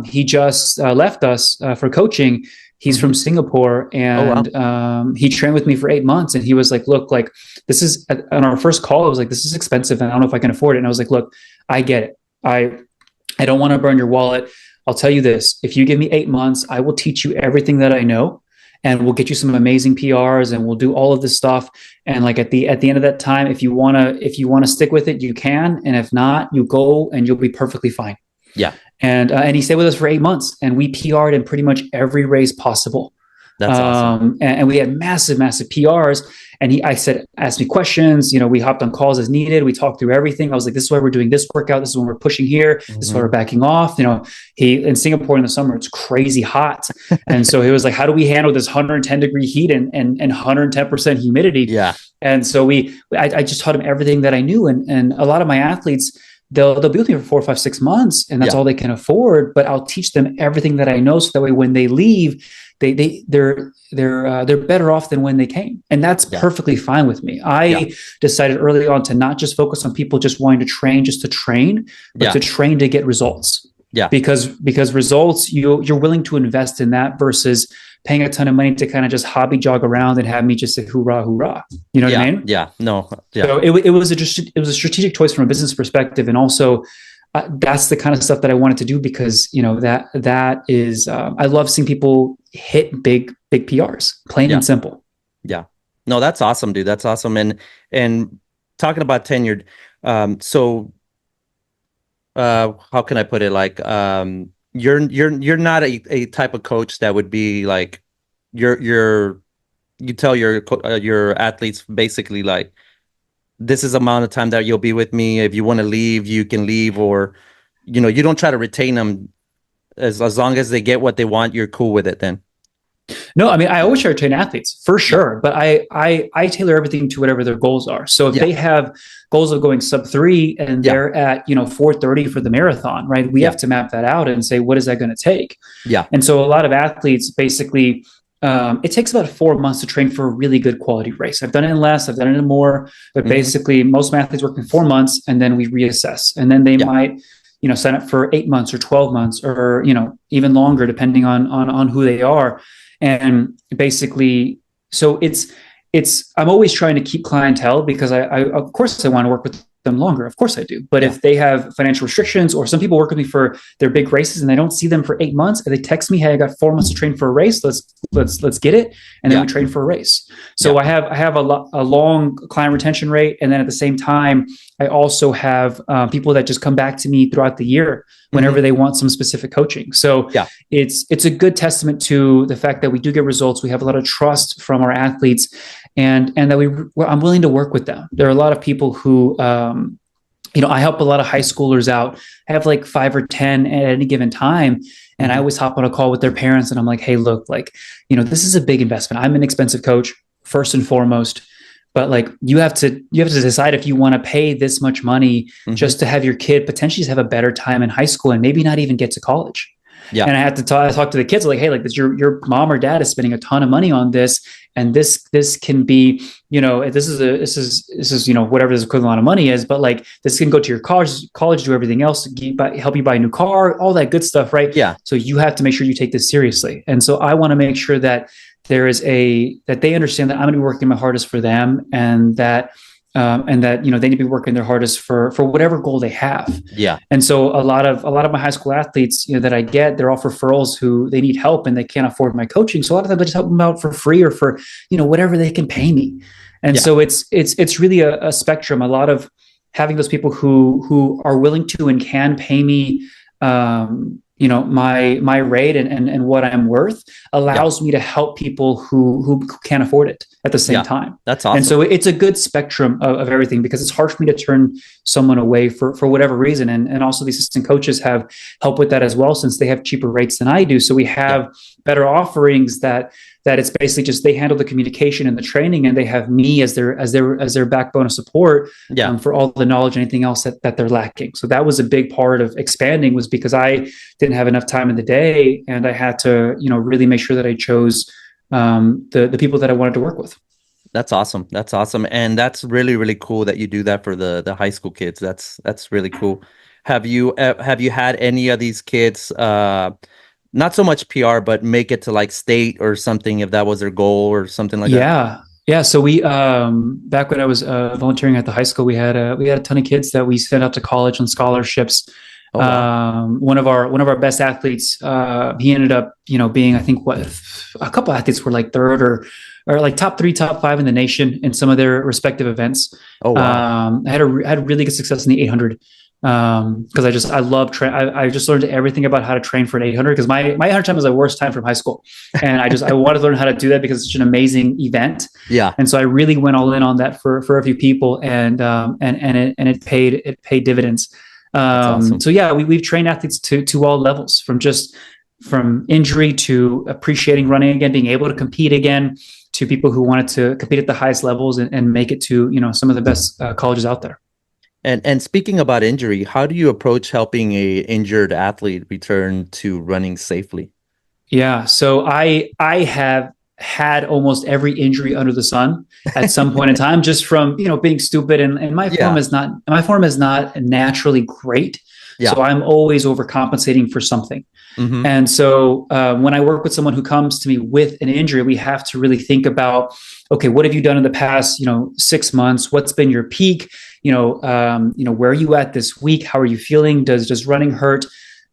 He just left us for coaching. He's from Singapore, and he trained with me for 8 months. And he was like, look, like, this is, on our first call, I was like, this is expensive, and I don't know if I can afford it. And I was like, look, I get it. I don't want to burn your wallet. I'll tell you this: if you give me 8 months, I will teach you everything that I know. and we'll get you some amazing PRs, and we'll do all of this stuff. And like at the end of that time, if you wanna stick with it, you can, and if not, you go and you'll be perfectly fine. Yeah. And he stayed with us for 8 months, and we PR'd in pretty much every race possible. That's awesome. And we had massive PRs. And asked me questions. We hopped on calls as needed. We talked through everything. I was like, this is why we're doing this workout. This is when we're pushing here. This is why we're backing off. He in Singapore in the summer, it's crazy hot. And so he was like, how do we handle this 110-degree heat and 110% humidity? Yeah. And so I just taught him everything that I knew. And a lot of my athletes, they'll be with me for 4, 5, 6 months, and that's all they can afford. But I'll teach them everything that I know, so that way when they leave, they're better off than when they came, and that's perfectly fine with me. I decided early on to not just focus on people just wanting to train just to train, but to train to get results. Yeah, because results, you're willing to invest in that versus paying a ton of money to kind of just hobby jog around and have me just say hoorah, hoorah. You know what I mean? Yeah. No. Yeah. So it was a strategic choice from a business perspective, and also that's the kind of stuff that I wanted to do, because that is I love seeing people hit big PRs, plain and simple. Yeah. No, that's awesome, dude. That's awesome. And talking about tenured, so how can I put it? Like, you're not a type of coach that would be like, you tell your athletes basically like, this is the amount of time that you'll be with me. If you want to leave, you can leave, or, you don't try to retain them as long as they get what they want. You're cool with it then. No, I mean, I always try to train athletes for sure, but I tailor everything to whatever their goals are. So if they have goals of going sub-3 and they're at 4:30 for the marathon, right? We have to map that out and say, what is that going to take? Yeah. And so a lot of athletes basically, it takes about 4 months to train for a really good quality race. I've done it in less, I've done it in more, but basically most of my athletes work in 4 months, and then we reassess, and then they might sign up for 8 months or 12 months or even longer, depending on who they are. And basically, so I'm always trying to keep clientele, because I of course I want to work with them longer. Of course I do. But if they have financial restrictions, or some people work with me for their big races and I don't see them for 8 months, and they text me, hey, I got 4 months to train for a race. Let's get it. And then we train for a race. So I have a long client retention rate. And then at the same time, I also have people that just come back to me throughout the year whenever they want some specific coaching. So it's a good testament to the fact that we do get results. We have a lot of trust from our athletes, and that I'm willing to work with them. There are a lot of people who, I help a lot of high schoolers out. I have like 5 or 10 at any given time. And I always hop on a call with their parents, and I'm like, hey, look, this is a big investment. I'm an expensive coach first and foremost, but like, you have to decide if you want to pay this much money just to have your kid potentially have a better time in high school and maybe not even get to college. Yeah. And I had to talk to the kids like, hey, like this, your mom or dad is spending a ton of money on this. And this can be, this is, whatever this equivalent of money is, but like, this can go to your college, do everything else, help you buy a new car, all that good stuff. Right. Yeah. So you have to make sure you take this seriously. And so I want to make sure that that they understand that I'm going to be working my hardest for them, and that they need to be working their hardest for whatever goal they have. Yeah. And so a lot of my high school athletes, that I get, they're all referrals who they need help and they can't afford my coaching. So a lot of times I just help them out for free or for, whatever they can pay me. And so it's really a spectrum. A lot of having those people who are willing to and can pay me, my rate and what I'm worth allows me to help people who can't afford it at the same time. That's awesome. And so it's a good spectrum of everything, because it's hard for me to turn someone away for whatever reason. And also the assistant coaches have helped with that as well, since they have cheaper rates than I do. So we have better offerings that it's basically just they handle the communication and the training, and they have me as their backbone of support for all the knowledge and anything else that they're lacking. So that was a big part of expanding, was because I didn't have enough time in the day, and I had to really make sure that I chose the people that I wanted to work with. That's awesome. That's awesome. And that's really, really cool that you do that for the high school kids. That's really cool. Have you had any of these kids, not so much PR, but make it to like state or something, if that was their goal or something like that? Yeah. So we, back when I was volunteering at the high school, we had a ton of kids that we sent out to college on scholarships. Oh, wow. One of our best athletes, he ended up, being, I think, what, a couple athletes were like third or like top three, top five in the nation in some of their respective events. Oh, wow. I had really good success in the 800. Because I love I just learned everything about how to train for an 800, because my 800 time was the worst time from high school, and I wanted to learn how to do that because it's such an amazing event. Yeah. And so I really went all in on that for a few people, and it paid dividends. That's awesome. So yeah, we've trained athletes to all levels, from injury to appreciating running again, being able to compete again, to people who wanted to compete at the highest levels and make it to some of the best colleges out there. And speaking about injury, how do you approach helping a injured athlete return to running safely? Yeah, so I have had almost every injury under the sun at some point in time, just from being stupid, and Yeah. my form is not naturally great, Yeah. so I'm always overcompensating for something. Mm-hmm. And so when I work with someone who comes to me with an injury, we have to really think about, okay, what have you done in the past 6 months? What's been your peak? Where are you at this week? How are you feeling? Does running hurt?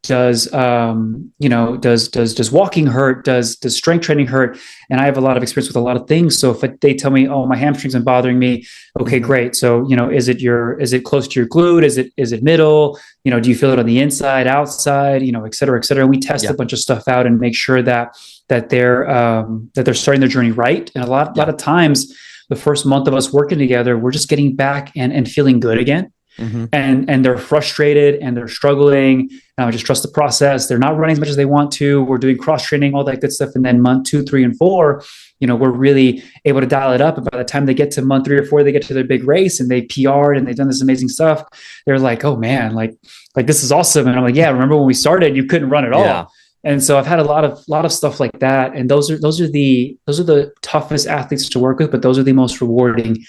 Does does walking hurt? Does strength training hurt? And I have a lot of experience with a lot of things. So if they tell me, oh, my hamstrings are bothering me, okay, Mm-hmm. great. So is it close to your glute? Is it middle? Do you feel it on the inside, outside? Et cetera, et cetera. And we test Yeah. a bunch of stuff out and make sure that they're starting their journey right. And a lot Yeah. of times, the first month of us working together, we're just getting back and feeling good again. Mm-hmm. And they're frustrated and they're struggling. I just trust the process. They're not running as much as they want to. We're doing cross training, all that good stuff. And then month 2, 3, and 4, we're really able to dial it up. And by the time they get to month 3 or 4, they get to their big race and they PR'd and they've done this amazing stuff. They're like, oh man, like this is awesome. And I'm like, yeah, remember when we started, you couldn't run at all. Yeah. And so I've had a lot of stuff like that. And those are the toughest athletes to work with, but those are the most rewarding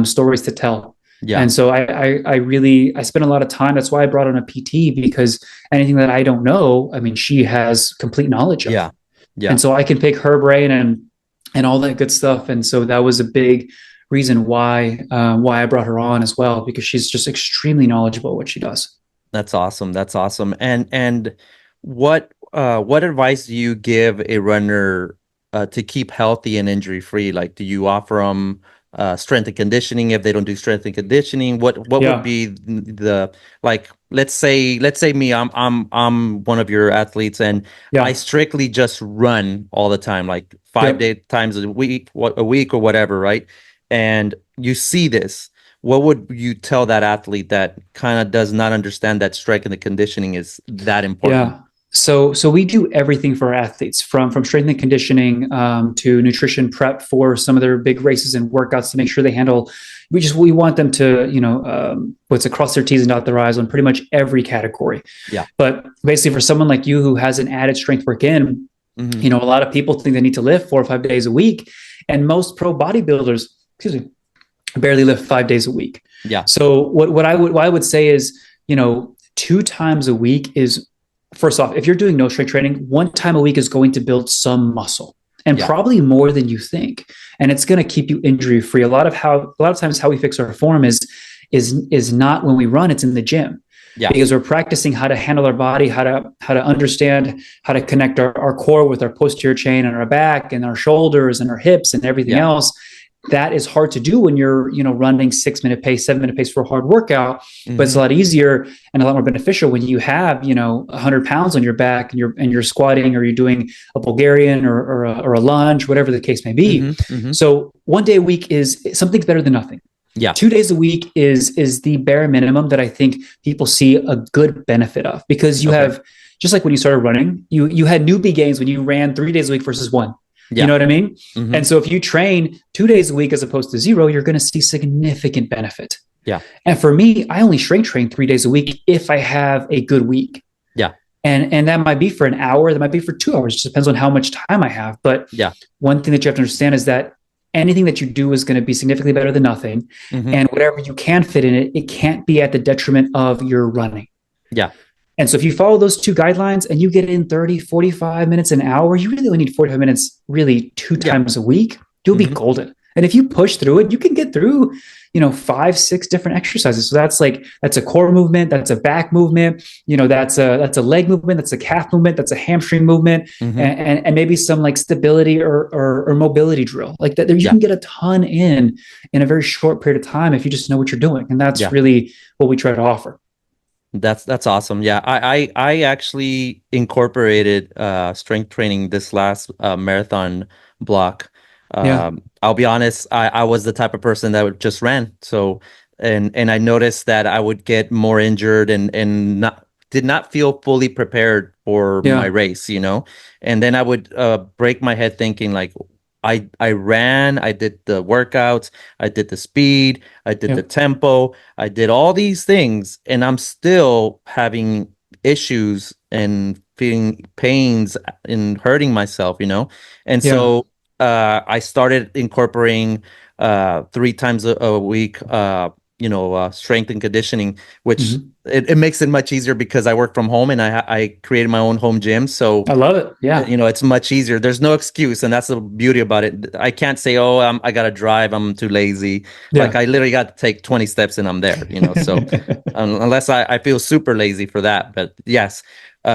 stories to tell. Yeah. And so I spend a lot of time. That's why I brought on a PT, because anything that I don't know, I mean, she has complete knowledge of. Yeah. Yeah. And so I can pick her brain and all that good stuff. And so that was a big reason why I brought her on as well, because she's just extremely knowledgeable what she does. That's awesome. That's awesome. And what advice do you give a runner to keep healthy and injury free? Like, do you offer them strength and conditioning if they don't do strength and conditioning? What would be the, like, let's say me, I'm one of your athletes, and I strictly just run all the time, like 5 times a week or whatever, right? And you see this. What would you tell that athlete that kind of does not understand that strength and the conditioning is that important? Yeah. So we do everything for our athletes, from strength and conditioning to nutrition prep for some of their big races and workouts to make sure they handle. We want them to what's across their T's and dot their I's on pretty much every category. Yeah. But basically, for someone like you who has an added strength work in, Mm-hmm. a lot of people think they need to lift 4 or 5 days a week, and most pro bodybuilders, barely lift 5 days a week. Yeah. So what I would say is, 2 times a week is, first off, if you're doing no strength training, 1 time a week is going to build some muscle, and probably more than you think. And it's going to keep you injury free. A lot of times how we fix our form is not when we run, it's in the gym. Yeah. Because we're practicing how to handle our body, how to understand how to connect our core with our posterior chain and our back and our shoulders and our hips and everything else. That is hard to do when you're, running 6-minute pace, 7-minute pace for a hard workout, but it's a lot easier and a lot more beneficial when you have, 100 pounds on your back and you're squatting, or you're doing a Bulgarian or a lunge, whatever the case may be. So 1 day a week is something's better than nothing. Yeah. 2 days a week is the bare minimum that I think people see a good benefit of, because you have, just like when you started running, you had newbie gains when you ran 3 days a week versus 1. Yeah. You know what I mean? And so if you train 2 days a week as opposed to 0, you're going to see significant benefit. Yeah. And for me, I only strength train 3 days a week if I have a good week. Yeah. And that might be for an hour, that might be for 2 hours. It just depends on how much time I have. But one thing that you have to understand is that anything that you do is going to be significantly better than nothing. And whatever you can fit in it, it can't be at the detriment of your running. Yeah. And so if you follow those 2 guidelines and you get in 30, 45 minutes, an hour, you really only need 45 minutes, really 2 times a week, you'll be golden. And if you push through it, you can get through, 5, 6 different exercises. So that's a core movement, that's a back movement, that's a leg movement, that's a calf movement, that's a hamstring movement, and maybe some like stability or mobility drill. Like that, you can get a ton in a very short period of time if you just know what you're doing. And that's really what we try to offer. That's awesome. Yeah, I actually incorporated strength training this last marathon block. Yeah. I'll be honest, I was the type of person that would just ran. So and I noticed that I would get more injured and not did not feel fully prepared for my Yeah. race, And then I would break my head thinking like I ran, I did the workouts, I did the speed, I did the Yep. tempo, I did all these things, and I'm still having issues and feeling pains and hurting myself. And Yeah. so I started incorporating 3 times a week, strength and conditioning, which Mhm. it makes it much easier because I work from home and I created my own home gym. So I love it. Yeah. it's much easier. There's no excuse, and that's the beauty about it. I can't say, "Oh, I gotta drive. I'm too lazy." Like Yeah. I literally got to take 20 steps and I'm there. So unless I feel super lazy for that, but yes,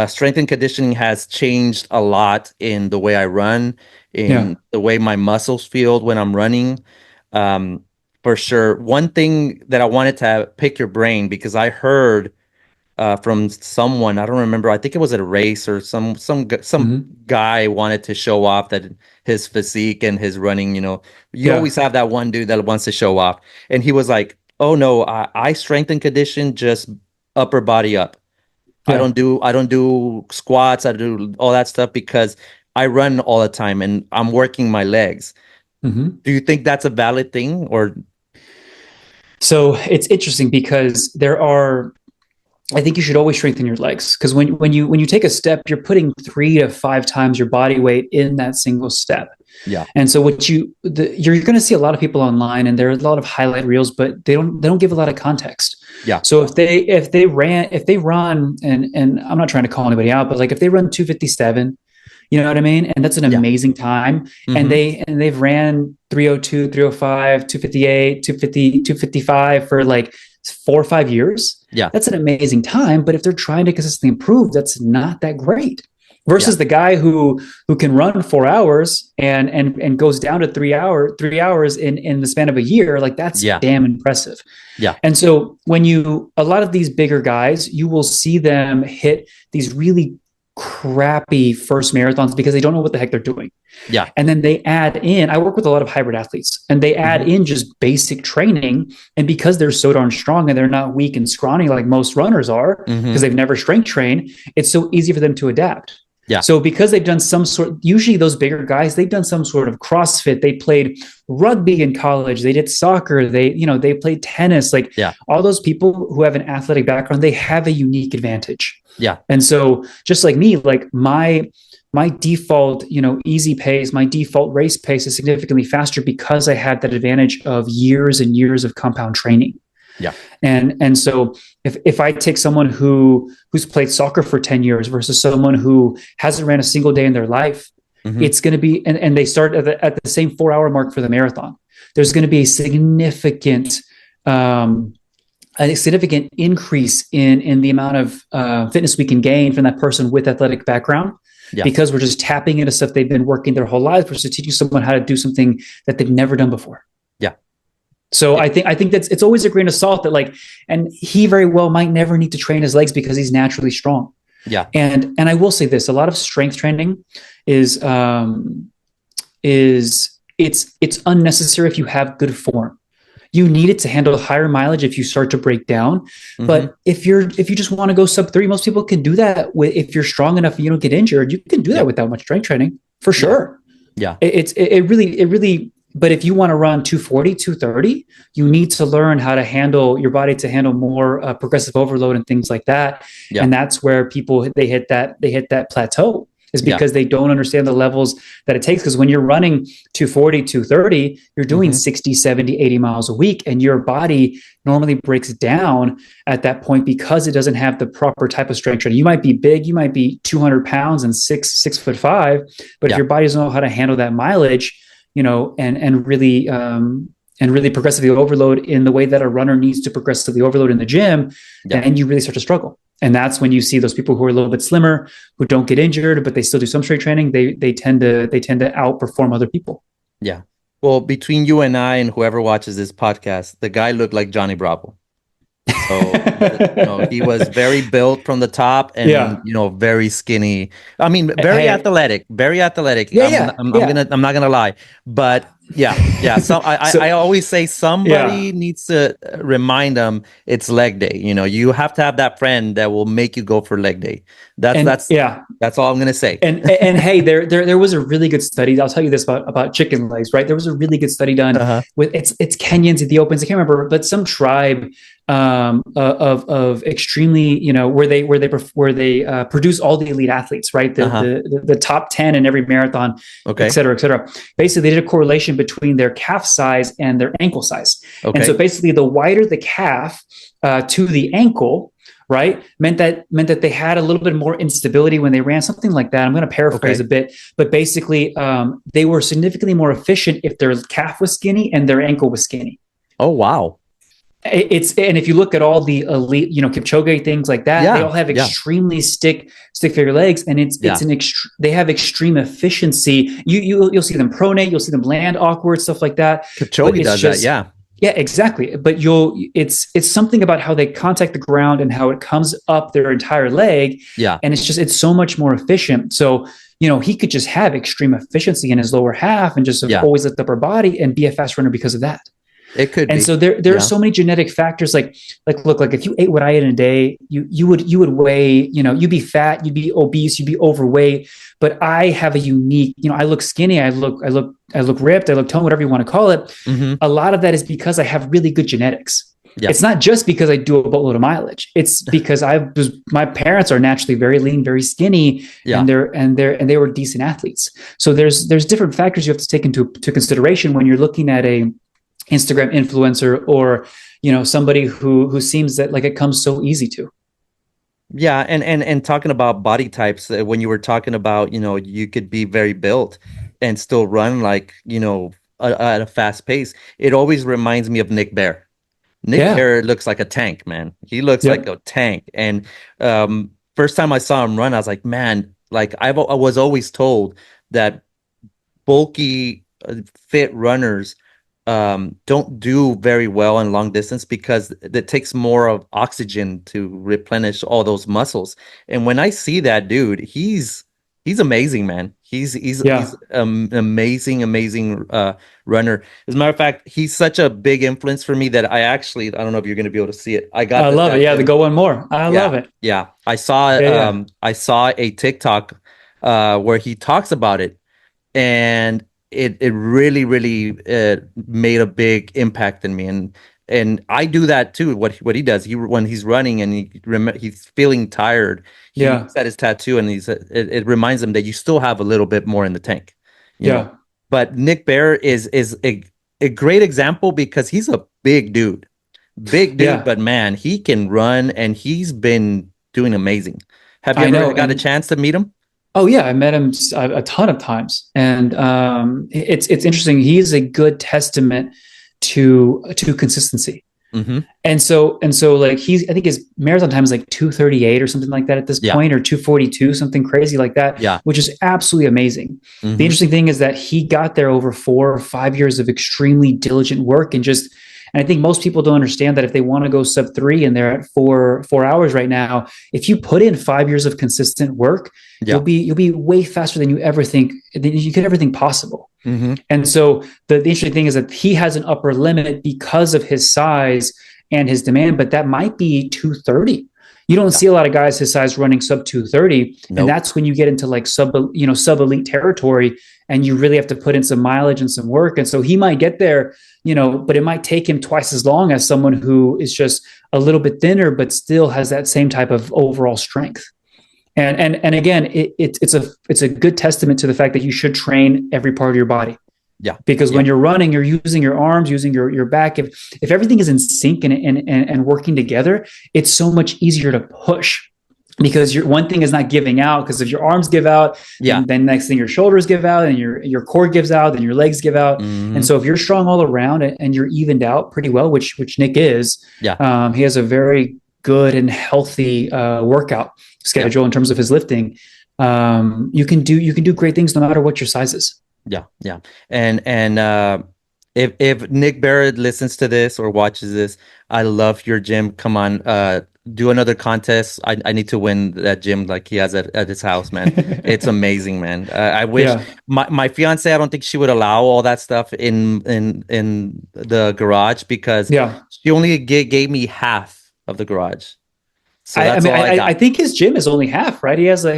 strength and conditioning has changed a lot in the way I run, Yeah. in the way my muscles feel when I'm running. Um, for sure. One thing that I wanted to pick your brain because I heard from someone. I don't remember. I think it was at a race or some Mhm. guy wanted to show off that his physique and his running. You Yeah. always have that one dude that wants to show off, and he was like, "Oh no, I strength and condition just upper body up. Yeah. I don't do squats. I do all that stuff because I run all the time and I'm working my legs." Mhm. Do you think that's a valid thing or? So it's interesting because I think you should always strengthen your legs because when you take a step, you're putting 3 to 5 times your body weight in that single step. Yeah, And so you're going to see a lot of people online, and there are a lot of highlight reels, but they don't give a lot of context. yeah, So if they run, and I'm not trying to call anybody out, but like if they run 257, you know what I mean? And that's an yeah. amazing time. And Mm-hmm. they've ran 302, 305, 258, 250, 255 for like 4 or 5 years. Yeah, That's an amazing time. But if they're trying to consistently improve, that's not that great. yeah, Versus the guy who can run 4 hours and goes down to 3 hours in the span of a year, like that's yeah, damn impressive. yeah, And so a lot of these bigger guys, you will see them hit these really crappy first marathons because they don't know what the heck they're doing. yeah. And then they add in, I work with a lot of hybrid athletes, and they add Mm-hmm. in just basic training. And because they're so darn strong and they're not weak and scrawny like most runners are, because Mm-hmm. they've never strength trained, it's so easy for them to adapt. Yeah. So because they've done usually those bigger guys, they've done some sort of CrossFit. They played rugby in college. They did soccer. They played tennis. Like Yeah. all those people who have an athletic background, they have a unique advantage. Yeah. And so just like me, like my default, easy pace, my default race pace is significantly faster because I had that advantage of years and years of compound training. Yeah. And so if I take someone who's played soccer for 10 years versus someone who hasn't ran a single day in their life, Mm-hmm. it's going to be, and they start at the same 4 hour mark for the marathon. There's going to be a significant increase in the amount of fitness we can gain from that person with athletic background. Yeah. Because we're just tapping into stuff they've been working their whole lives versus teaching someone how to do something that they've never done before. Yeah. So I think that's, it's always a grain of salt that and he very well might never need to train his legs because he's naturally strong. Yeah. And I will say this, a lot of strength training is it's unnecessary if you have good form. You need it to handle higher mileage if you start to break down. Mm-hmm. But if you just want to go sub 3, most people can do that if you're strong enough and you don't get injured, you can do that without much strength training for sure. Yeah. It really, but if you want to run 240, 230, you need to learn how to handle your body to handle more progressive overload and things like that. Yeah. And that's where people, they hit that plateau. Is because they don't understand the levels that it takes. Because when you're running 240, 230, you're doing 60, 70, 80 miles a week. And your body normally breaks down at that point because it doesn't have the proper type of strength training. You might be big, you might be 200 pounds and 6'5", but if your body doesn't know how to handle that mileage, and really progressively overload in the way that a runner needs to progressively overload in the gym, then you really start to struggle. And that's when you see those people who are a little bit slimmer, who don't get injured, but they still do some strength training. They tend to outperform other people. Yeah. Well, between you and I and whoever watches this podcast, the guy looked like Johnny Bravo. So he was very built from the top and very skinny. I mean, very athletic, very athletic. I'm not gonna lie, but yeah. So I always say somebody needs to remind them it's leg day. You have to have that friend that will make you go for leg day. That's all I'm gonna say. And hey, there was a really good study. I'll tell you this about chicken legs, right? There was a really good study done with it's Kenyans, Ethiopians, I can't remember, but some tribe of extremely, where they produce all the elite athletes, right? The top 10 in every marathon, et cetera, et cetera. Basically, they did a correlation between their calf size and their ankle size. And so basically the wider the calf to the ankle, right, meant that they had a little bit more instability when they ran, something like that. I'm going to paraphrase a bit, but basically they were significantly more efficient if their calf was skinny and their ankle was skinny. Oh, wow. And if you look at all the elite, Kipchoge, things like that, they all have extremely stick figure legs, and they have extreme efficiency. You'll see them pronate, you'll see them land awkward, stuff like that. Kipchoge does that, yeah. Yeah, exactly. But it's something about how they contact the ground and how it comes up their entire leg. Yeah. And it's so much more efficient. So, he could just have extreme efficiency in his lower half and just always lift up her body and be a fast runner because of that. It could and be. So there are so many genetic factors. Like if you ate what I ate in a day, you would weigh, you'd be fat, you'd be obese, you'd be overweight. But I have a unique, I look skinny, I look ripped, I look toned, whatever you want to call it. Mm-hmm. A lot of that is because I have really good genetics. Yeah. It's not just because I do a boatload of mileage. It's because my parents are naturally very lean, very skinny, and they were decent athletes. So there's different factors you have to take into consideration when you're looking at a Instagram influencer or somebody who seems that like it comes so easy to. Yeah, and talking about body types, when you were talking about you could be very built and still run like at a fast pace, it always reminds me of Nick Bare. Nick Bare looks like a tank, man. He looks like a tank. And first time I saw him run, I was like, man, like I was always told that bulky, fit runners don't do very well in long distance because it takes more of oxygen to replenish all those muscles. And when I see that dude, he's amazing, man. He's amazing runner. As a matter of fact, he's such a big influence for me that I don't know if you're going to be able to see it. I love it. Yeah, the Go One More. I love it. Yeah, I saw I saw a TikTok where he talks about it, and it really made a big impact in me, and I do that too. What he does, when he's running and he's feeling tired, he looks at his tattoo and it reminds him that you still have a little bit more in the tank. You know? But Nick Bare is a great example because he's a big dude, but man, he can run and he's been doing amazing. Have you ever got a chance to meet him? Oh yeah, I met him a ton of times, and it's interesting. He's a good testament to consistency, and so like I think his marathon time is like 2:38 or something like that at this point, or 2:42, something crazy like that. Yeah, which is absolutely amazing. The interesting thing is that he got there over 4 or 5 years of extremely diligent work and I think most people don't understand that if they want to go sub 3 and they're at 4 hours right now, if you put in 5 years of consistent work, you'll be way faster than you could ever think possible. And so the interesting thing is that he has an upper limit because of his size and his demand, but that might be 2:30. You don't see a lot of guys his size running sub 2:30. Nope. And that's when you get into like sub elite territory and you really have to put in some mileage and some work. And so he might get there, but it might take him twice as long as someone who is just a little bit thinner, but still has that same type of overall strength. And again, it's a good testament to the fact that you should train every part of your body. Yeah. Because when you're running, you're using your arms, using your back. If everything is in sync and working together, it's so much easier to push. because one thing is not giving out, because if your arms give out, then next thing your shoulders give out, and your core gives out, and your legs give out. And so if you're strong all around and you're evened out pretty well, which Nick is, he has a very good and healthy workout schedule in terms of his lifting. You can do great things no matter what your size is. And if Nick Barrett listens to this or watches this, I love your gym. Come on, do another contest. I need to win that gym like he has at his house, man. It's amazing, man. I wish my fiance, I don't think she would allow all that stuff in the garage, because she only gave me half of the garage. So that's I think his gym is only half, right? He has a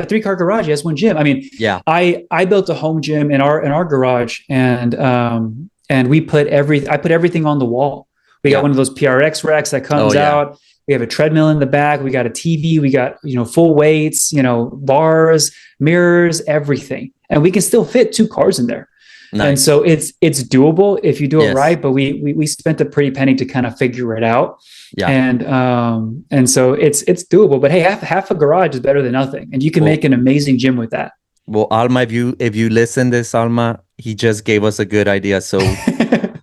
three-car garage. He has one gym. I mean, I built a home gym in our garage, and I put everything on the wall. We got one of those PRX racks that comes out. We have a treadmill in the back. We got a TV. We got, full weights, bars, mirrors, everything. And we can still fit 2 cars in there. Nice. And so it's doable if you do it right. But we spent a pretty penny to kind of figure it out. Yeah. And so it's doable. But hey, half a garage is better than nothing. And you can make an amazing gym with that. Well, Alma, if you listen to this, Alma, he just gave us a good idea. So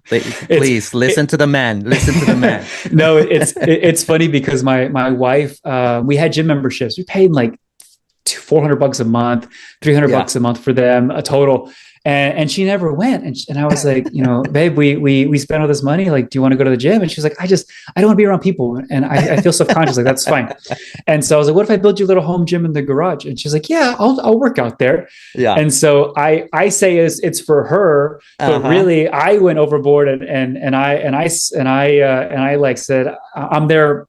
please listen to the man. Listen to the man. No, it's funny because my wife, we had gym memberships. We paid like $400 a month, $300 a month for them, a total. And she never went. And I was like, babe, we spent all this money. Like, do you want to go to the gym? And she's like, I don't want to be around people. And I feel self-conscious. Like, that's fine. And so I was like, what if I build you a little home gym in the garage? And she's like, yeah, I'll work out there. Yeah. And so I say it's for her, but really I went overboard and I like said, I'm there.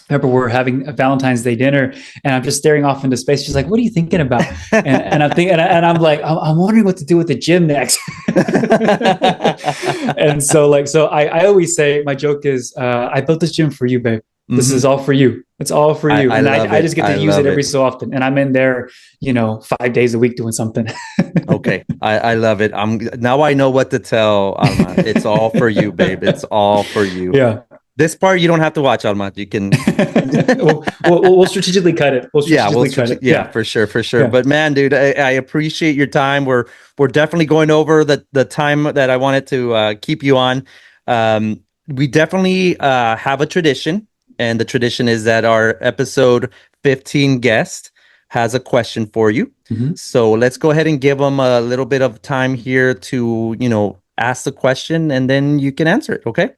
Remember, we're having a Valentine's Day dinner, and I'm just staring off into space. She's like, "What are you thinking about?" And I'm thinking, and I'm like, "I'm wondering what to do with the gym next." And so I always say, my joke is, "I built this gym for you, babe. This is all for you. It's all for you." I just get to use it every so often, and I'm in there, 5 days a week doing something. Okay, I love it. Now I know what to tell Alma. It's all for you, babe. It's all for you. Yeah. This part you don't have to watch, Alma. You can. we'll strategically cut it. Yeah, for sure. Yeah. But man, dude, I appreciate your time. We're definitely going over the time that I wanted to keep you on. We definitely have a tradition, and the tradition is that our episode 15 guest has a question for you. Mm-hmm. So let's go ahead and give them a little bit of time here to ask the question, and then you can answer it. Okay.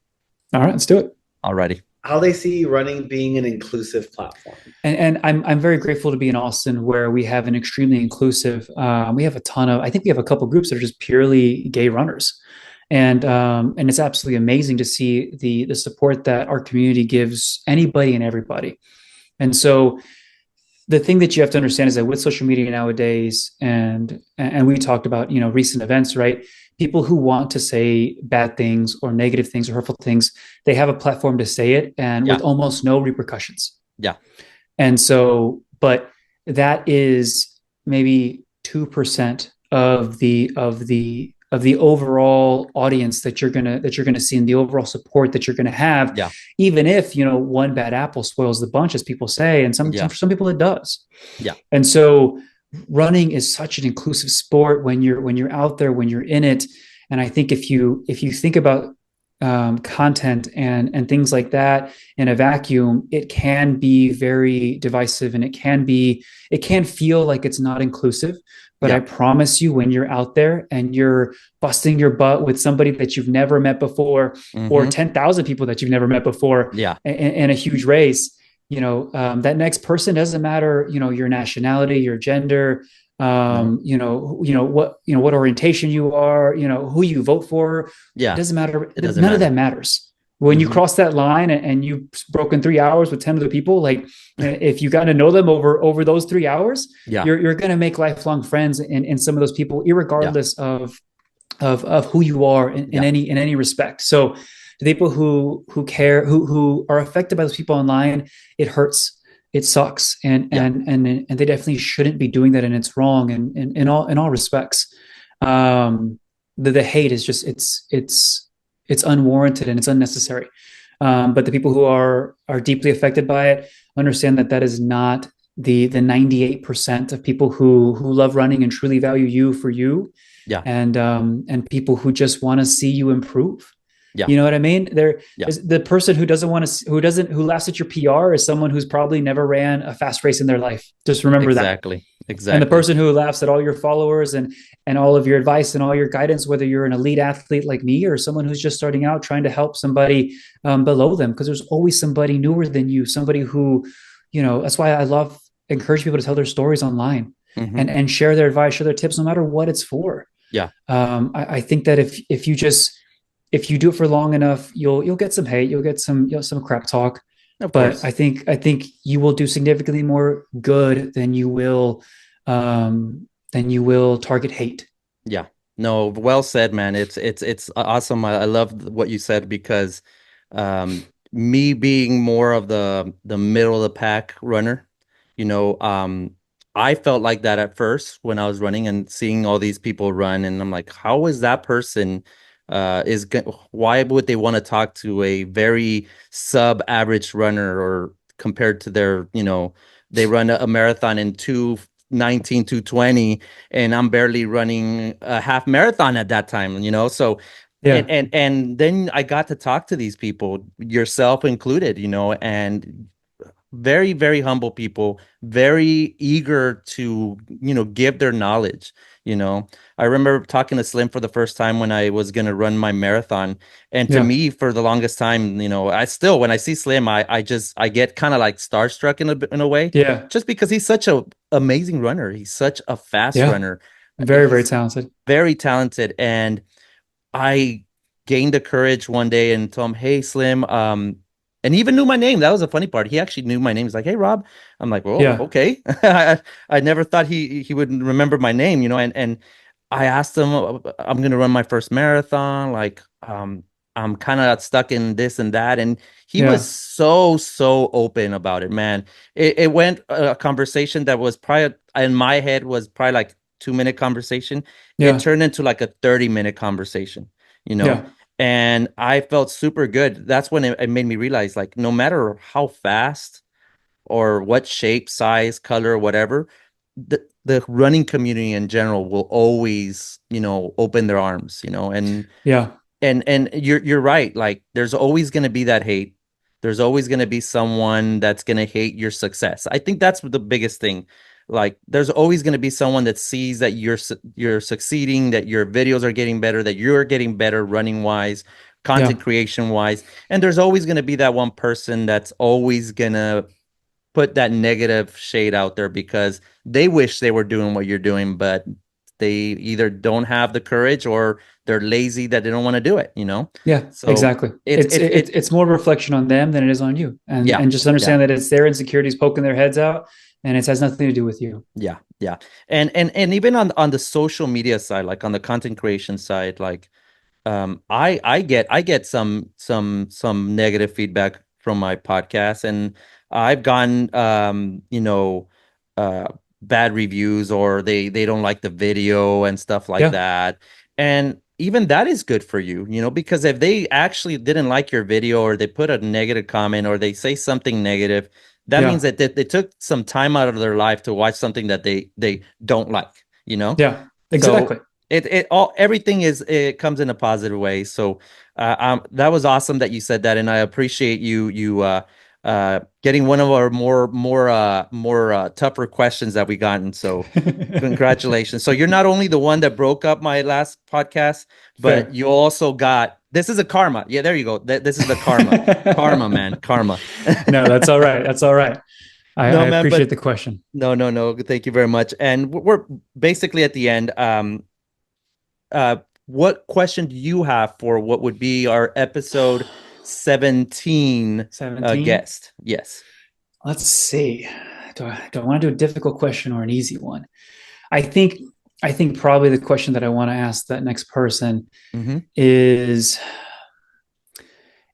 All right, let's do it. Alrighty. How they see running being an inclusive platform. And I'm very grateful to be in Austin, where we have an extremely inclusive, we have I think we have a couple groups that are just purely gay runners. And it's absolutely amazing to see the support that our community gives anybody and everybody. And so the thing that you have to understand is that with social media nowadays, and we talked about, recent events, right? People who want to say bad things or negative things or hurtful things, they have a platform to say it, and with almost no repercussions. Yeah. And so, but that is maybe 2% of the overall audience that you're gonna see, and the overall support that you're gonna have. Yeah. Even if one bad apple spoils the bunch, as people say, and for some people it does. Yeah. And so running is such an inclusive sport when you're out there, when you're in it. And I think if you think about content and things like that in a vacuum, it can be very divisive, and it can feel like it's not inclusive. But I promise you, when you're out there and you're busting your butt with somebody that you've never met before, or 10,000 people that you've never met before, in a huge race, that next person, doesn't matter, your nationality, your gender, what orientation you are, who you vote for. Yeah. It doesn't matter. None of that matters. When you cross that line and you've broken 3 hours with 10 other people, like if you got to know them over those 3 hours, you're going to make lifelong friends in some of those people, irregardless of who you are in any respect. So the people who care, who are affected by those people online, it hurts, it sucks. And they definitely shouldn't be doing that. And it's wrong. And in all respects, the hate is just, it's unwarranted and it's unnecessary. But the people who are deeply affected by it understand that that is not the 98% of people who love running and truly value you for you, Yeah. and people who just want to see you improve. Yeah. You know what I mean? There Yeah. is the person who doesn't want to, who laughs at your PR is someone who's probably never ran a fast race in their life. Just remember that. Exactly. And the person who laughs at all your followers and all of your advice and all your guidance, whether you're an elite athlete like me or someone who's just starting out trying to help somebody below them, because there's always somebody newer than you, somebody who, that's why I love encourage people to tell their stories online and share their advice, share their tips, no matter what it's for. Yeah. I think that if you do it for long enough, you'll get some hate, you'll get some crap talk. Of but course. I think you will do significantly more good than you will target hate. Yeah. No, well said, man. It's awesome. I love what you said because me being more of the middle of the pack runner, I felt like that at first when I was running and seeing all these people run, and I'm like, how is that person why would they want to talk to a very sub average runner, or compared to their, they run a marathon in 2:19, 2:20, and I'm barely running a half marathon at that time, so Yeah. and then I got to talk to these people, yourself included, and very, very humble people, very eager to, give their knowledge. I remember talking to Slim for the first time when I was going to run my marathon. And to me, for the longest time, I still, when I see Slim, I get kind of like starstruck in a way. Yeah. Just because he's such a amazing runner. He's such a fast runner. Very, very talented. Very talented. And I gained the courage one day and told him, hey, Slim, and he even knew my name. That was the funny part. He actually knew my name. He's like, hey, Rob. I'm like, well, okay. I never thought he would remember my name, and I asked him, I'm going to run my first marathon. Like, I'm kind of stuck in this and that. And he was so open about it, man. It went a conversation that was probably in my head was probably like 2-minute conversation. It turned into like a 30-minute conversation, and I felt super good. That's when it made me realize, like, no matter how fast or what shape, size, color, whatever, the running community in general will always, open their arms, and you're right. Like, there's always going to be that hate. There's always going to be someone that's going to hate your success. I think that's the biggest thing. Like, there's always going to be someone that sees that you're succeeding, that your videos are getting better, that you're getting better running wise, content creation wise. And there's always going to be that one person that's always going to put that negative shade out there because they wish they were doing what you're doing, but they either don't have the courage or they're lazy that they don't want to do it, Yeah, so exactly. It's more reflection on them than it is on you. And just understand that it's their insecurities poking their heads out, and it has nothing to do with you. Yeah. And even on the social media side, like on the content creation side, like I get some negative feedback from my podcast, and I've gotten bad reviews, or they don't like the video and stuff like that. And even that is good for you, because if they actually didn't like your video, or they put a negative comment, or they say something negative, that means that they took some time out of their life to watch something that they don't like, Yeah, exactly. So everything it comes in a positive way. So that was awesome that you said that, and I appreciate you getting one of our more tougher questions that we gotten. So congratulations. So you're not only the one that broke up my last podcast, but you also got, this is a karma. Yeah, there you go. This is the karma, man. Karma. No, that's all right. That's all right. I appreciate the question. No. Thank you very much. And we're basically at the end. What question do you have for what would be our episode 17 guest? Yes. Let's see. Do I want to do a difficult question or an easy one? I think probably the question that I want to ask that next person is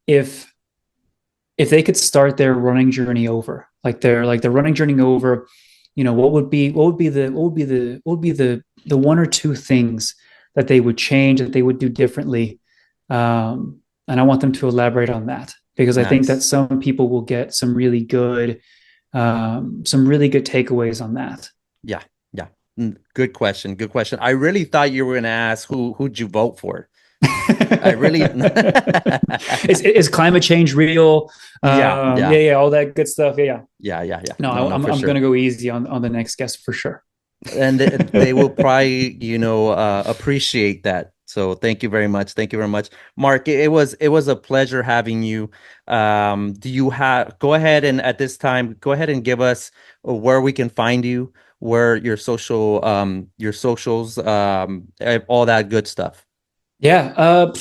if they could start their running journey over, like their running journey over, what would be the one or two things that they would change, that they would do differently, and I want them to elaborate on that. because I think that some people will get some really good takeaways on that. Yeah. Yeah. Good question. Good question. I really thought you were going to ask who'd you vote for? I really is climate change real? Yeah, all that good stuff. Yeah. No, I'm sure. gonna go easy on the next guest for sure. And they will probably, appreciate that. So thank you very much. Thank you very much, Mark. It was a pleasure having you. Do you go ahead and at this time, go ahead and give us where we can find you, where your socials, all that good stuff. Yeah.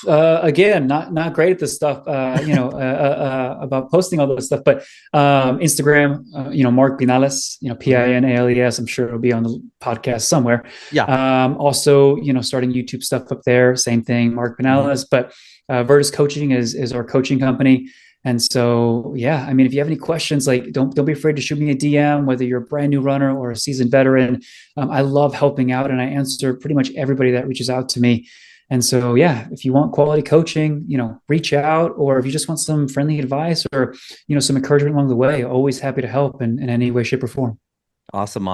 Again, not great at this stuff, about posting all this stuff, but Instagram, Mark Pinales, Pinales. I'm sure it'll be on the podcast somewhere. Yeah. Also, starting YouTube stuff up there. Same thing, Mark Pinales. But Virtus Coaching is our coaching company. And so, yeah, I mean, if you have any questions, like don't be afraid to shoot me a DM, whether you're a brand new runner or a seasoned veteran. I love helping out, and I answer pretty much everybody that reaches out to me. And so, yeah, if you want quality coaching, reach out, or if you just want some friendly advice or, some encouragement along the way, always happy to help in any way, shape, or form. Awesome.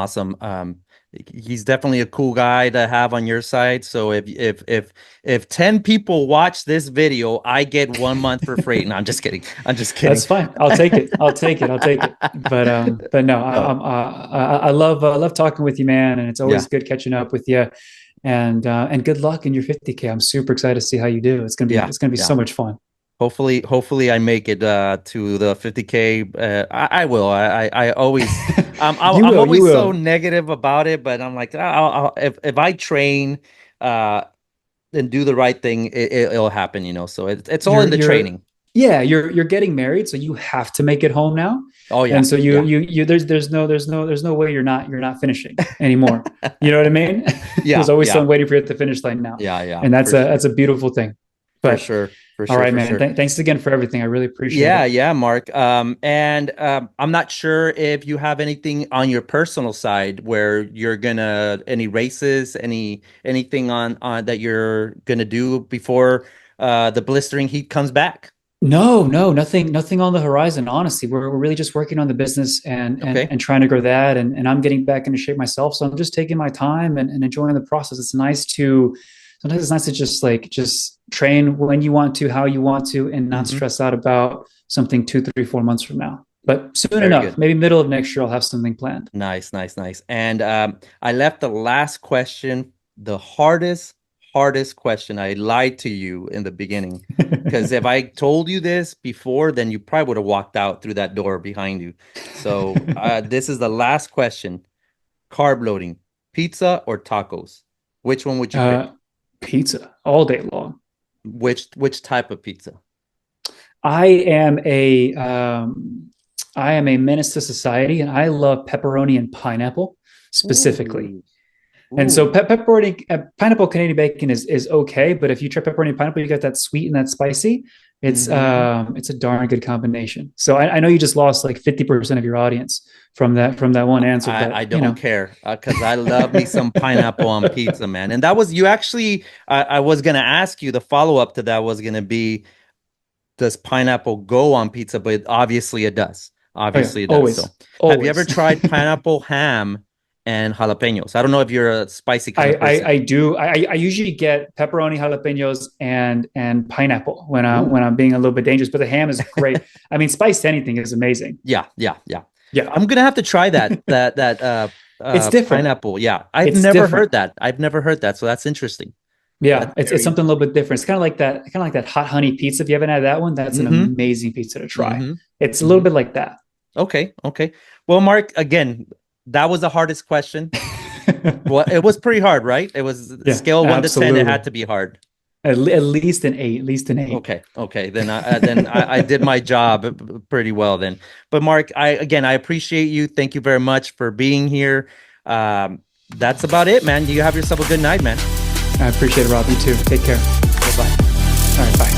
He's definitely a cool guy to have on your side. So if 10 people watch this video, I get 1 month for free. No, I'm just kidding. That's fine. I'll take it. But no, I love talking with you, man. And it's always good catching up with you. And good luck in your 50K. I'm super excited to see how you do. It's gonna be so much fun. Hopefully I make it to the 50K. I will. I always I'm always so negative about it, but I'm like, if I train and do the right thing, it'll happen. So it's all in the training. Yeah, you're getting married, so you have to make it home now. Oh yeah. And so there's no way you're not finishing anymore. You know what I mean? Yeah. There's always someone waiting for you at the finish line now. Yeah. And that's a beautiful thing. But for sure. All right, man. Sure. Thanks again for everything. I really appreciate it. Yeah, Mark. And I'm not sure if you have anything on your personal side where you're any races, anything on that you're gonna do before the blistering heat comes back. No, nothing on the horizon. Honestly, we're really just working on the business and trying to grow that. And I'm getting back into shape myself. So I'm just taking my time and enjoying the process. Sometimes it's nice to just train when you want to, how you want to, and not stress out about something 2, 3, 4 months from now. But soon enough, maybe middle of next year, I'll have something planned. Nice. And I left the last question, the hardest question. I lied to you in the beginning because if I told you this before, then you probably would have walked out through that door behind you. So this is the last question. Carb loading, pizza or tacos? Which one would you pick? Pizza all day long. Which type of pizza? I am a menace to society, and I love pepperoni and pineapple specifically. Ooh. And so pepperoni, pineapple Canadian bacon is okay, but if you try pepperoni and pineapple, you got that sweet and that spicy. It's a darn good combination. So I know you just lost like 50% of your audience from that one answer. I don't care because I love me some pineapple on pizza, man. And that was I was gonna ask you, the follow up to that was gonna be, does pineapple go on pizza? But obviously it does. Obviously it does. Always. So, have you ever tried pineapple ham and jalapenos? I don't know if you're a spicy kind of person. I do. I usually get pepperoni, jalapenos, and pineapple when I'm being a little bit dangerous. But the ham is great. I mean, spiced anything is amazing. Yeah. I'm gonna have to try that. It's different. Pineapple. Yeah, I've never heard that. So that's interesting. Yeah, it's something a little bit different. It's kind of like that hot honey pizza. If you haven't had that one, that's an amazing pizza to try. It's a little bit like that. Okay. Well, Mark, again, that was the hardest question. Well, it was pretty hard, right? It was scale 1 to 10. It had to be hard. At least an 8. Okay. Then I did my job pretty well then. But Mark, I appreciate you. Thank you very much for being here. That's about it, man. You have yourself a good night, man. I appreciate it, Rob. You too. Take care. Bye-bye. All right, bye.